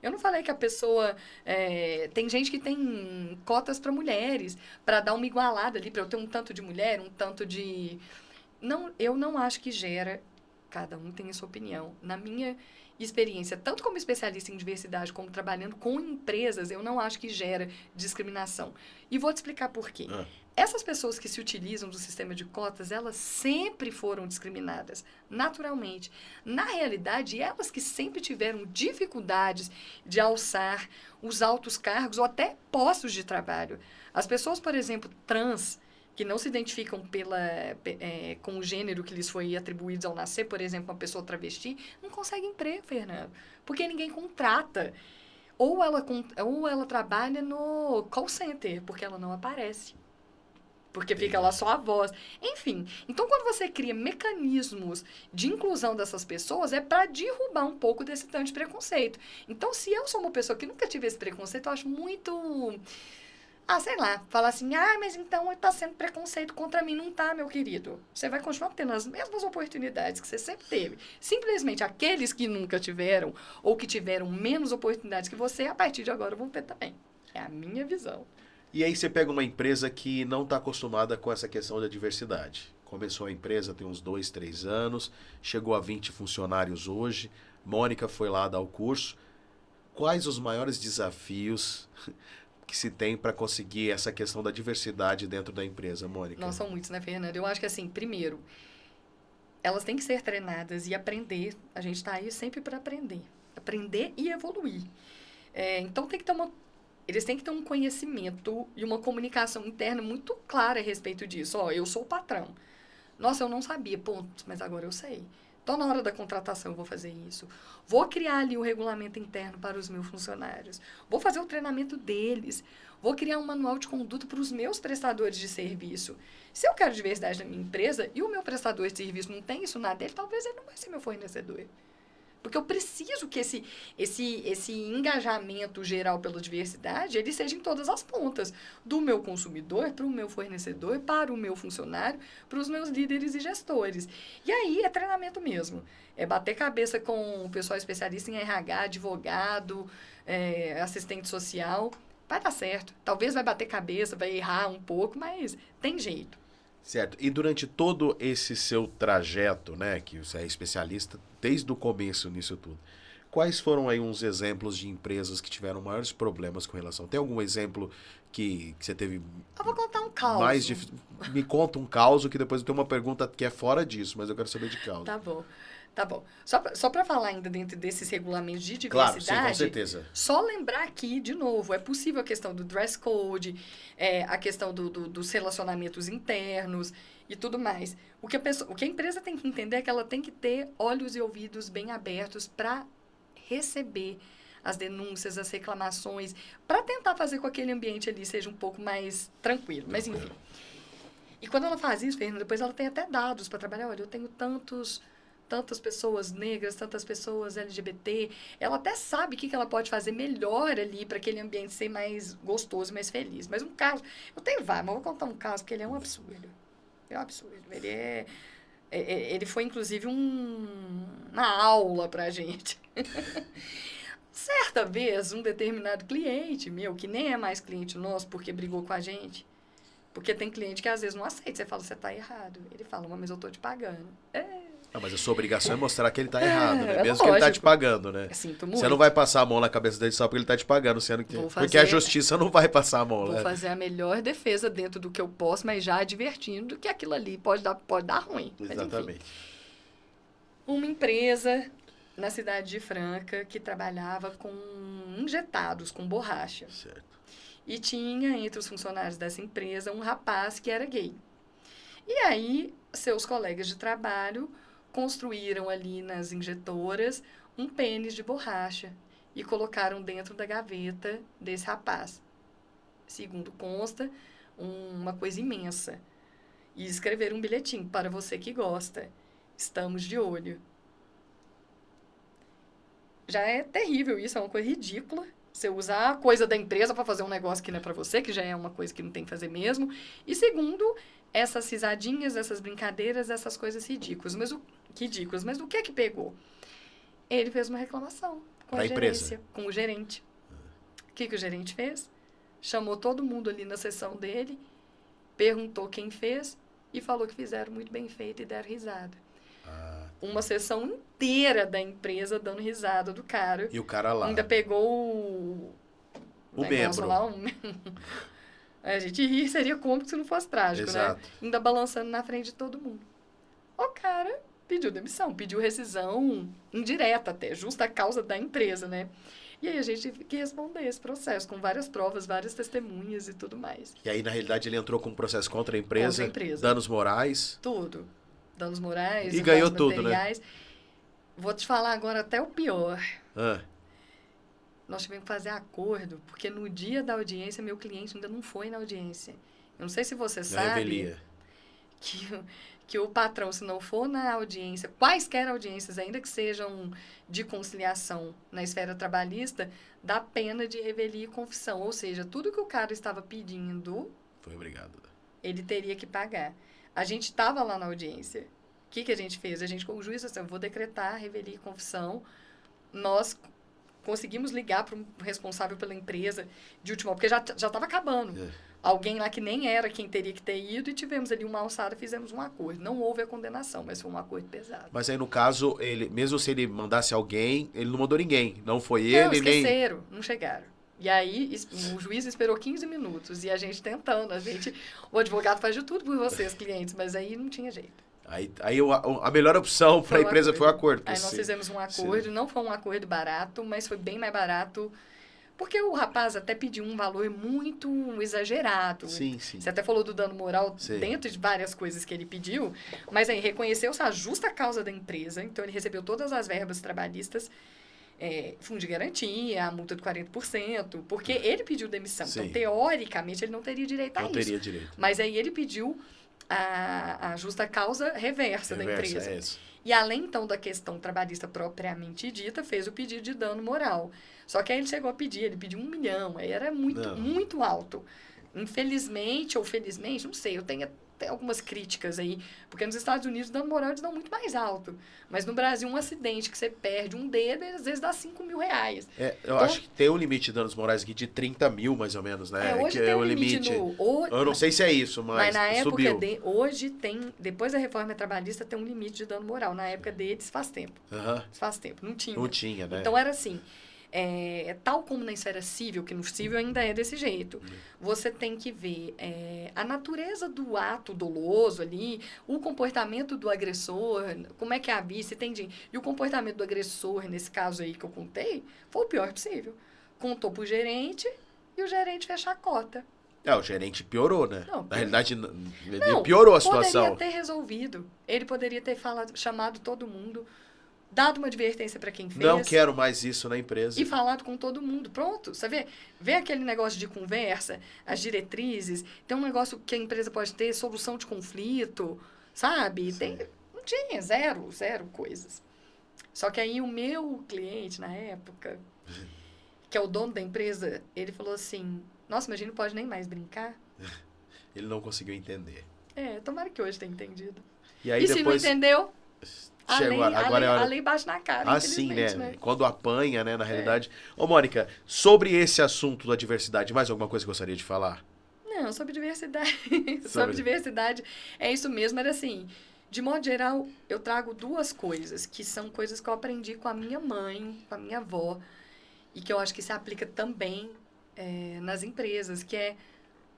Eu não falei que a pessoa... tem gente que tem cotas para mulheres, para dar uma igualada ali, para eu ter um tanto de mulher, um tanto de... Não, eu não acho que gera... Cada um tem a sua opinião. Na minha experiência, tanto como especialista em diversidade, como trabalhando com empresas, eu não acho que gera discriminação. E vou te explicar por quê. Essas pessoas que se utilizam do sistema de cotas, elas sempre foram discriminadas, naturalmente. Na realidade, elas que sempre tiveram dificuldades de alçar os altos cargos ou até postos de trabalho. As pessoas, por exemplo, trans, que não se identificam com o gênero que lhes foi atribuído ao nascer, por exemplo, uma pessoa travesti, não consegue emprego, Fernando, porque ninguém contrata. Ou ela trabalha no call center, porque ela não aparece. Porque fica lá só a voz. Enfim, então quando você cria mecanismos de inclusão dessas pessoas, é para derrubar um pouco desse tanto de preconceito. Então, se eu sou uma pessoa que nunca tive esse preconceito, eu acho muito... sei lá, falar assim, mas então está sendo preconceito contra mim. Não tá, meu querido. Você vai continuar tendo as mesmas oportunidades que você sempre teve. Simplesmente aqueles que nunca tiveram ou que tiveram menos oportunidades que você, a partir de agora vão ter também. É a minha visão. E aí você pega uma empresa que não está acostumada com essa questão da diversidade. Começou a empresa tem uns 2, 3 anos, chegou a 20 funcionários hoje, Mônica foi lá dar o curso. Quais os maiores desafios que se tem para conseguir essa questão da diversidade dentro da empresa, Mônica? Não são muitos, né, Fernanda? Eu acho que, assim, primeiro, elas têm que ser treinadas e aprender. A gente está aí sempre para aprender. Aprender e evoluir. Então, eles têm que ter um conhecimento e uma comunicação interna muito clara a respeito disso. Eu sou o patrão. Nossa, eu não sabia, ponto, mas agora eu sei. Então, na hora da contratação, eu vou fazer isso. Vou criar ali o regulamento interno para os meus funcionários. Vou fazer o treinamento deles. Vou criar um manual de conduta para os meus prestadores de serviço. Se eu quero diversidade na minha empresa e o meu prestador de serviço não tem isso na dele, talvez ele não vai ser meu fornecedor. Porque eu preciso que esse engajamento geral pela diversidade, ele seja em todas as pontas. Do meu consumidor, para o meu fornecedor, para o meu funcionário, para os meus líderes e gestores. E aí é treinamento mesmo. É bater cabeça com o pessoal especialista em RH, advogado, assistente social. Vai dar certo. Talvez vai bater cabeça, vai errar um pouco, mas tem jeito. Certo. E durante todo esse seu trajeto, né, que você é especialista desde o começo nisso tudo, quais foram aí uns exemplos de empresas que tiveram maiores problemas com relação? Tem algum exemplo que você teve... Eu vou contar um caos. Me conta um caos, que depois eu tenho uma pergunta que é fora disso, mas eu quero saber de caos. Tá bom. Só para falar ainda dentro desses regulamentos de diversidade... Claro, sim, com certeza. Só lembrar aqui, de novo, é possível a questão do dress code, a questão dos relacionamentos internos e tudo mais. O que a empresa tem que entender é que ela tem que ter olhos e ouvidos bem abertos para receber as denúncias, as reclamações, para tentar fazer com que aquele ambiente ali seja um pouco mais tranquilo. Mas, enfim. E quando ela faz isso, Fernanda, depois ela tem até dados para trabalhar. Olha, eu tenho tantas pessoas negras, tantas pessoas LGBT, ela até sabe o que ela pode fazer melhor ali para aquele ambiente ser mais gostoso, mais feliz. Mas um caso, eu tenho vários, mas vou contar um caso porque ele é um absurdo. É um absurdo. Ele foi, inclusive, uma aula pra gente. Certa vez, um determinado cliente meu, que nem é mais cliente nosso porque brigou com a gente, porque tem cliente que às vezes não aceita, você fala, você tá errado. Ele fala, mas eu tô te pagando. Mas a sua obrigação é mostrar que ele tá errado, né? Mesmo lógico. que ele tá te pagando, né? Sinto muito. Você não vai passar a mão na cabeça dele só porque ele tá te pagando, sendo que... Porque a justiça não vai passar a mão, né? Vou fazer a melhor defesa dentro do que eu posso, mas já advertindo que aquilo ali pode dar ruim. Exatamente. Mas, uma empresa na cidade de Franca que trabalhava com injetados, com borracha. Certo. E tinha entre os funcionários dessa empresa um rapaz que era gay. E aí, seus colegas de trabalho construíram ali nas injetoras um pênis de borracha. e colocaram dentro da gaveta desse rapaz. Segundo consta, uma coisa imensa. E escreveram um bilhetinho: para você que gosta, estamos de olho. Já é terrível isso, é uma coisa ridícula. Você usar a coisa da empresa para fazer um negócio que não é para você, que já é uma coisa que não tem que fazer mesmo. E segundo, essas risadinhas, essas brincadeiras, essas coisas ridículas. Mas o que é que pegou? Ele fez uma reclamação com a gerência, com o gerente. O que o gerente fez? Chamou todo mundo ali na sessão dele, perguntou quem fez e falou que fizeram muito bem feito e deram risada. Uma sessão inteira da empresa dando risada do cara. E o cara lá. Ainda pegou o membro. Lá, a gente ri, seria cômico se não fosse trágico, exato, né? Ainda balançando na frente de todo mundo. O cara pediu demissão, pediu rescisão indireta até, justa causa da empresa, né? E aí a gente teve que responder esse processo, com várias provas, várias testemunhas e tudo mais. E aí, na realidade, ele entrou com um processo contra a empresa, danos morais. Tudo. Danos morais, e ganhou tudo, materiais. Né? Vou te falar agora até o pior. Nós tivemos que fazer acordo, porque no dia da audiência, meu cliente ainda não foi na audiência. Eu não sei se você sabe que o patrão, se não for na audiência, quaisquer audiências, ainda que sejam de conciliação na esfera trabalhista, dá pena de revelia e confissão. Ou seja, tudo que o cara estava pedindo, foi obrigado. Ele teria que pagar. A gente estava lá na audiência. O que a gente fez? O juiz disse assim: eu vou decretar revelia e confissão. Nós conseguimos ligar para o responsável pela empresa de última hora, porque já estava acabando. Alguém lá que nem era quem teria que ter ido, e tivemos ali uma alçada, fizemos um acordo. Não houve a condenação, mas foi um acordo pesado. Mas aí, no caso, ele, mesmo se ele mandasse alguém, ele não mandou ninguém. Não foi não, ele, esqueceram, não chegaram. E aí, o juiz esperou 15 minutos, e a gente tentando, o advogado faz de tudo por vocês, clientes, mas aí não tinha jeito. Aí a melhor opção para a empresa foi o acordo. Aí nós fizemos um acordo, não foi um acordo barato, mas foi bem mais barato, porque o rapaz até pediu um valor muito exagerado. Sim. Você até falou do dano moral dentro de várias coisas que ele pediu, mas aí reconheceu-se a justa causa da empresa, então ele recebeu todas as verbas trabalhistas, fundo de garantia, a multa de 40%, porque ele pediu demissão. Então, teoricamente, ele não teria direito a isso. Não teria direito. Mas aí ele pediu a justa causa reversa da empresa. É isso. E além, então, da questão trabalhista propriamente dita, fez o pedido de dano moral. Só que aí ele chegou a pedir, ele pediu 1 milhão, aí era muito alto. Infelizmente, ou felizmente, não sei, eu tenho até algumas críticas aí, porque nos Estados Unidos o dano moral eles dão muito mais alto. Mas no Brasil, um acidente que você perde um dedo, às vezes dá 5 mil reais. Eu acho que tem um limite de danos morais aqui de 30 mil, mais ou menos, né? Hoje tem um limite. Eu não sei se é isso, mas na época subiu. Hoje tem, depois da reforma trabalhista, tem um limite de dano moral. Na época deles faz tempo. Faz tempo, não tinha. Não tinha, né? Então era assim, tal como na esfera civil, que no civil ainda é desse jeito, você tem que ver a natureza do ato doloso ali, o comportamento do agressor, como é que é a vista, e o comportamento do agressor, nesse caso aí que eu contei, foi o pior possível. Contou pro gerente e o gerente fechou a cota. O gerente piorou, né? Não, na realidade, ele piorou a situação. Poderia ter resolvido. Ele poderia ter chamado todo mundo, dado uma advertência para quem fez. Não quero mais isso na empresa. E falado com todo mundo. Pronto, você vê aquele negócio de conversa, as diretrizes, tem um negócio que a empresa pode ter, solução de conflito, sabe? Não tinha, zero coisas. Só que aí o meu cliente, na época, que é o dono da empresa, ele falou assim: nossa, mas a gente não pode nem mais brincar. Ele não conseguiu entender. Tomara que hoje tenha entendido. E aí depois... se não entendeu... A lei bate na cara, sim, né? Quando apanha, né, na realidade. Ô, Mônica, sobre esse assunto da diversidade, mais alguma coisa que gostaria de falar? Não, sobre diversidade. Sobre diversidade, é isso mesmo. Era assim, de modo geral, eu trago 2 coisas, que são coisas que eu aprendi com a minha mãe, com a minha avó, e que eu acho que se aplica também nas empresas, que é: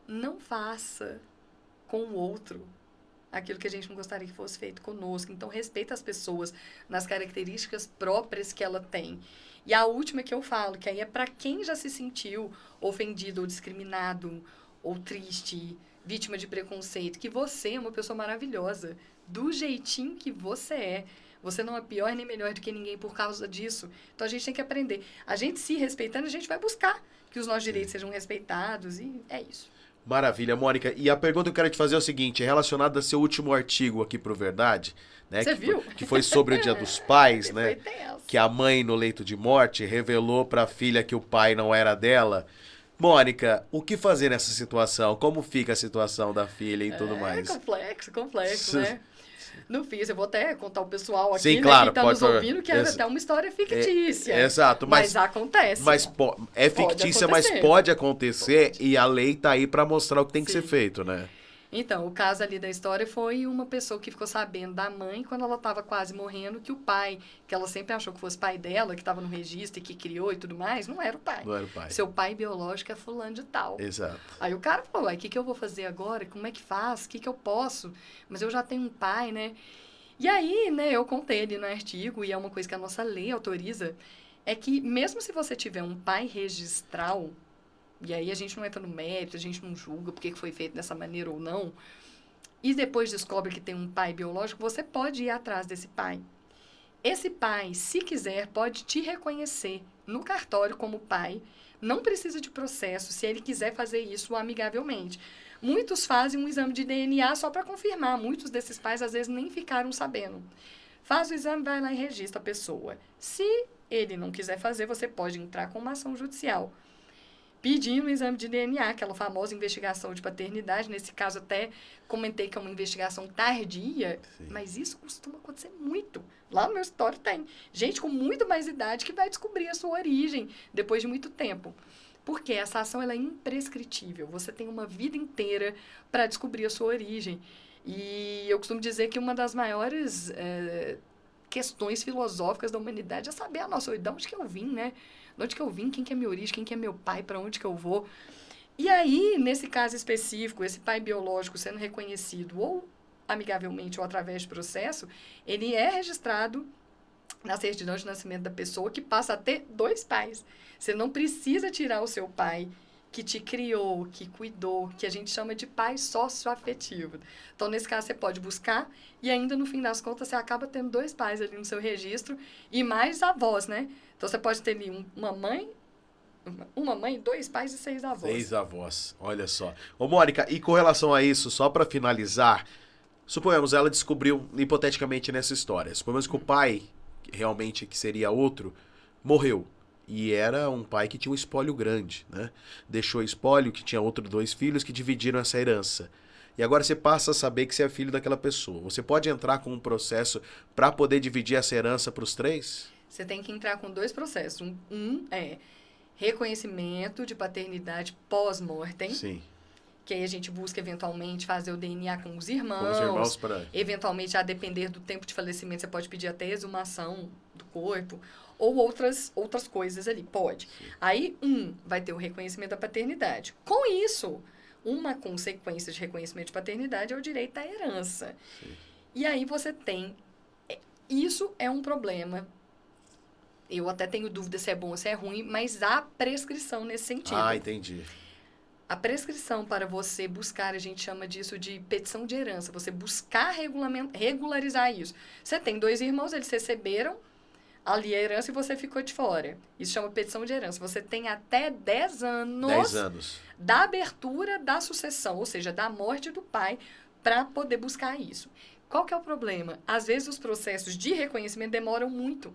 não faça com o outro aquilo que a gente não gostaria que fosse feito conosco. Então, respeita as pessoas nas características próprias que ela tem. E a última que eu falo, que aí é para quem já se sentiu ofendido ou discriminado, ou triste, vítima de preconceito, que você é uma pessoa maravilhosa, do jeitinho que você é. Você não é pior nem melhor do que ninguém por causa disso. Então, a gente tem que aprender. A gente se respeitando, a gente vai buscar que os nossos direitos sejam respeitados e é isso. Maravilha, Mônica. E a pergunta que eu quero te fazer é o seguinte, relacionada ao seu último artigo aqui pro Verdade, né? Você viu? Que foi sobre o Dia dos Pais, né? Foi tenso. Que a mãe no leito de morte revelou para a filha que o pai não era dela. Mônica, o que fazer nessa situação? Como fica a situação da filha e tudo mais? Complexo, né? Não fiz, eu vou até contar o pessoal aqui, Sim, né, claro, que tá nos ouvindo, que é até uma história fictícia. Exato, mas acontece. Mas é fictícia, mas pode acontecer e a lei tá aí para mostrar o que tem que ser feito, né? Então, o caso ali da história foi uma pessoa que ficou sabendo da mãe quando ela estava quase morrendo, que o pai, que ela sempre achou que fosse pai dela, que estava no registro e que criou e tudo mais, não era o pai. Não era o pai. Seu pai biológico é fulano de tal. Exato. Aí o cara falou, o que eu vou fazer agora? Como é que faz? O que eu posso? Mas eu já tenho um pai, né? E aí, né, eu contei ali no artigo, e é uma coisa que a nossa lei autoriza, é que mesmo se você tiver um pai registral, e aí a gente não entra no mérito, a gente não julga porque foi feito dessa maneira ou não, e depois descobre que tem um pai biológico, você pode ir atrás desse pai. Esse pai, se quiser, pode te reconhecer no cartório como pai, não precisa de processo, se ele quiser fazer isso amigavelmente. Muitos fazem um exame de DNA só para confirmar. Muitos desses pais, às vezes, nem ficaram sabendo. Faz o exame, vai lá e registra a pessoa. Se ele não quiser fazer, você pode entrar com uma ação judicial, pedindo um exame de DNA, aquela famosa investigação de paternidade. Nesse caso, até comentei que é uma investigação tardia, mas isso costuma acontecer muito. Lá no meu escritório tem gente com muito mais idade que vai descobrir a sua origem depois de muito tempo. Porque essa ação ela é imprescritível. Você tem uma vida inteira para descobrir a sua origem. E eu costumo dizer que uma das maiores questões filosóficas da humanidade é saber a nossa origem. De onde que eu vim, né? De onde que eu vim, quem que é minha origem, quem que é meu pai, para onde que eu vou. E aí, nesse caso específico, esse pai biológico sendo reconhecido ou amigavelmente ou através de processo, ele é registrado na certidão de nascimento da pessoa, que passa a ter 2 pais. Você não precisa tirar o seu pai que te criou, que cuidou, que a gente chama de pai socioafetivo. Então, nesse caso, você pode buscar e ainda, no fim das contas, você acaba tendo 2 pais ali no seu registro e mais avós, né? Então, você pode ter ali uma mãe, 2 pais e 6 avós. 6 avós, olha só. Ô, Mônica, e com relação a isso, só para finalizar, suponhamos, ela descobriu, hipoteticamente nessa história, suponhamos que o pai, realmente que seria outro, morreu. E era um pai que tinha um espólio grande, né? Deixou espólio, que tinha outros 2 filhos que dividiram essa herança. E agora você passa a saber que você é filho daquela pessoa. Você pode entrar com um processo para poder dividir essa herança para os 3? Você tem que entrar com 2 processos. Um é reconhecimento de paternidade pós-mortem. Sim. Que aí a gente busca, eventualmente, fazer o DNA com os irmãos. Com os irmãos para... Eventualmente, a depender do tempo de falecimento, você pode pedir até exumação do corpo. Ou outras coisas ali, pode. Sim. Aí, vai ter o reconhecimento da paternidade. Com isso, uma consequência de reconhecimento de paternidade é o direito à herança. Sim. E aí você tem... Isso é um problema. Eu até tenho dúvida se é bom ou se é ruim, mas há prescrição nesse sentido. Ah, entendi. A prescrição para você buscar, a gente chama disso de petição de herança. Você buscar regularizar isso. Você tem 2 irmãos, eles receberam ali a herança e você ficou de fora. Isso chama petição de herança. Você tem até 10 anos, 10 anos da abertura da sucessão, ou seja, da morte do pai, para poder buscar isso. Qual que é o problema? Às vezes os processos de reconhecimento demoram muito.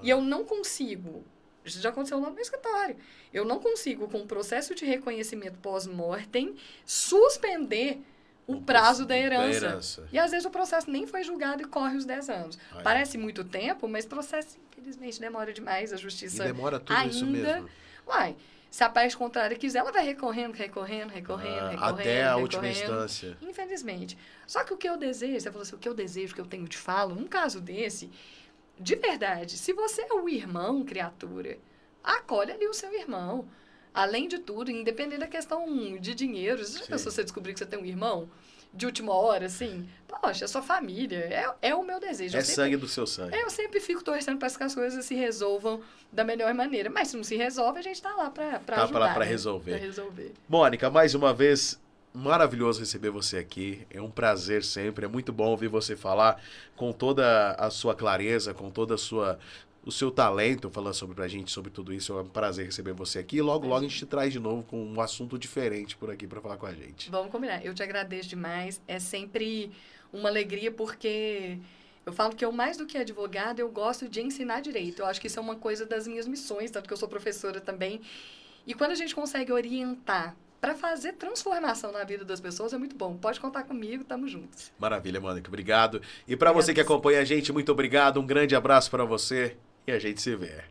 E eu não consigo... Isso já aconteceu lá no meu escritório. Eu não consigo, com o processo de reconhecimento pós-mortem, suspender o prazo da herança. E às vezes o processo nem foi julgado e corre os 10 anos. Parece muito tempo, mas o processo, infelizmente, demora demais. A justiça e demora tudo ainda... isso mesmo. Se a parte contrária quiser, ela vai recorrendo. Até a última instância. Infelizmente. Só que o que eu desejo, você falou assim, o que eu desejo, o que eu tenho de falo, num caso desse... De verdade, se você é o irmão, criatura, acolhe ali o seu irmão. Além de tudo, independente da questão de dinheiro, se você descobrir que você tem um irmão de última hora, assim, poxa, é sua família, é o meu desejo. Sangue do seu sangue. Eu sempre fico torcendo para que as coisas se resolvam da melhor maneira. Mas se não se resolve, a gente está lá para ajudar. Para resolver. Pra resolver. Mônica, mais uma vez, maravilhoso receber você aqui. É um prazer sempre. É muito bom ouvir você falar com toda a sua clareza, com toda o seu talento, falando pra gente sobre tudo isso. É um prazer receber você aqui. E logo, logo a gente te traz de novo com um assunto diferente por aqui para falar com a gente. Vamos combinar. Eu te agradeço demais. É sempre uma alegria porque eu falo que eu, mais do que advogada, eu gosto de ensinar direito. Eu acho que isso é uma coisa das minhas missões, tanto que eu sou professora também. E quando a gente consegue orientar para fazer transformação na vida das pessoas, é muito bom. Pode contar comigo, tamo juntos. Maravilha, Mônica. Obrigado. E para você que acompanha a gente, muito obrigado. Um grande abraço para você e a gente se vê.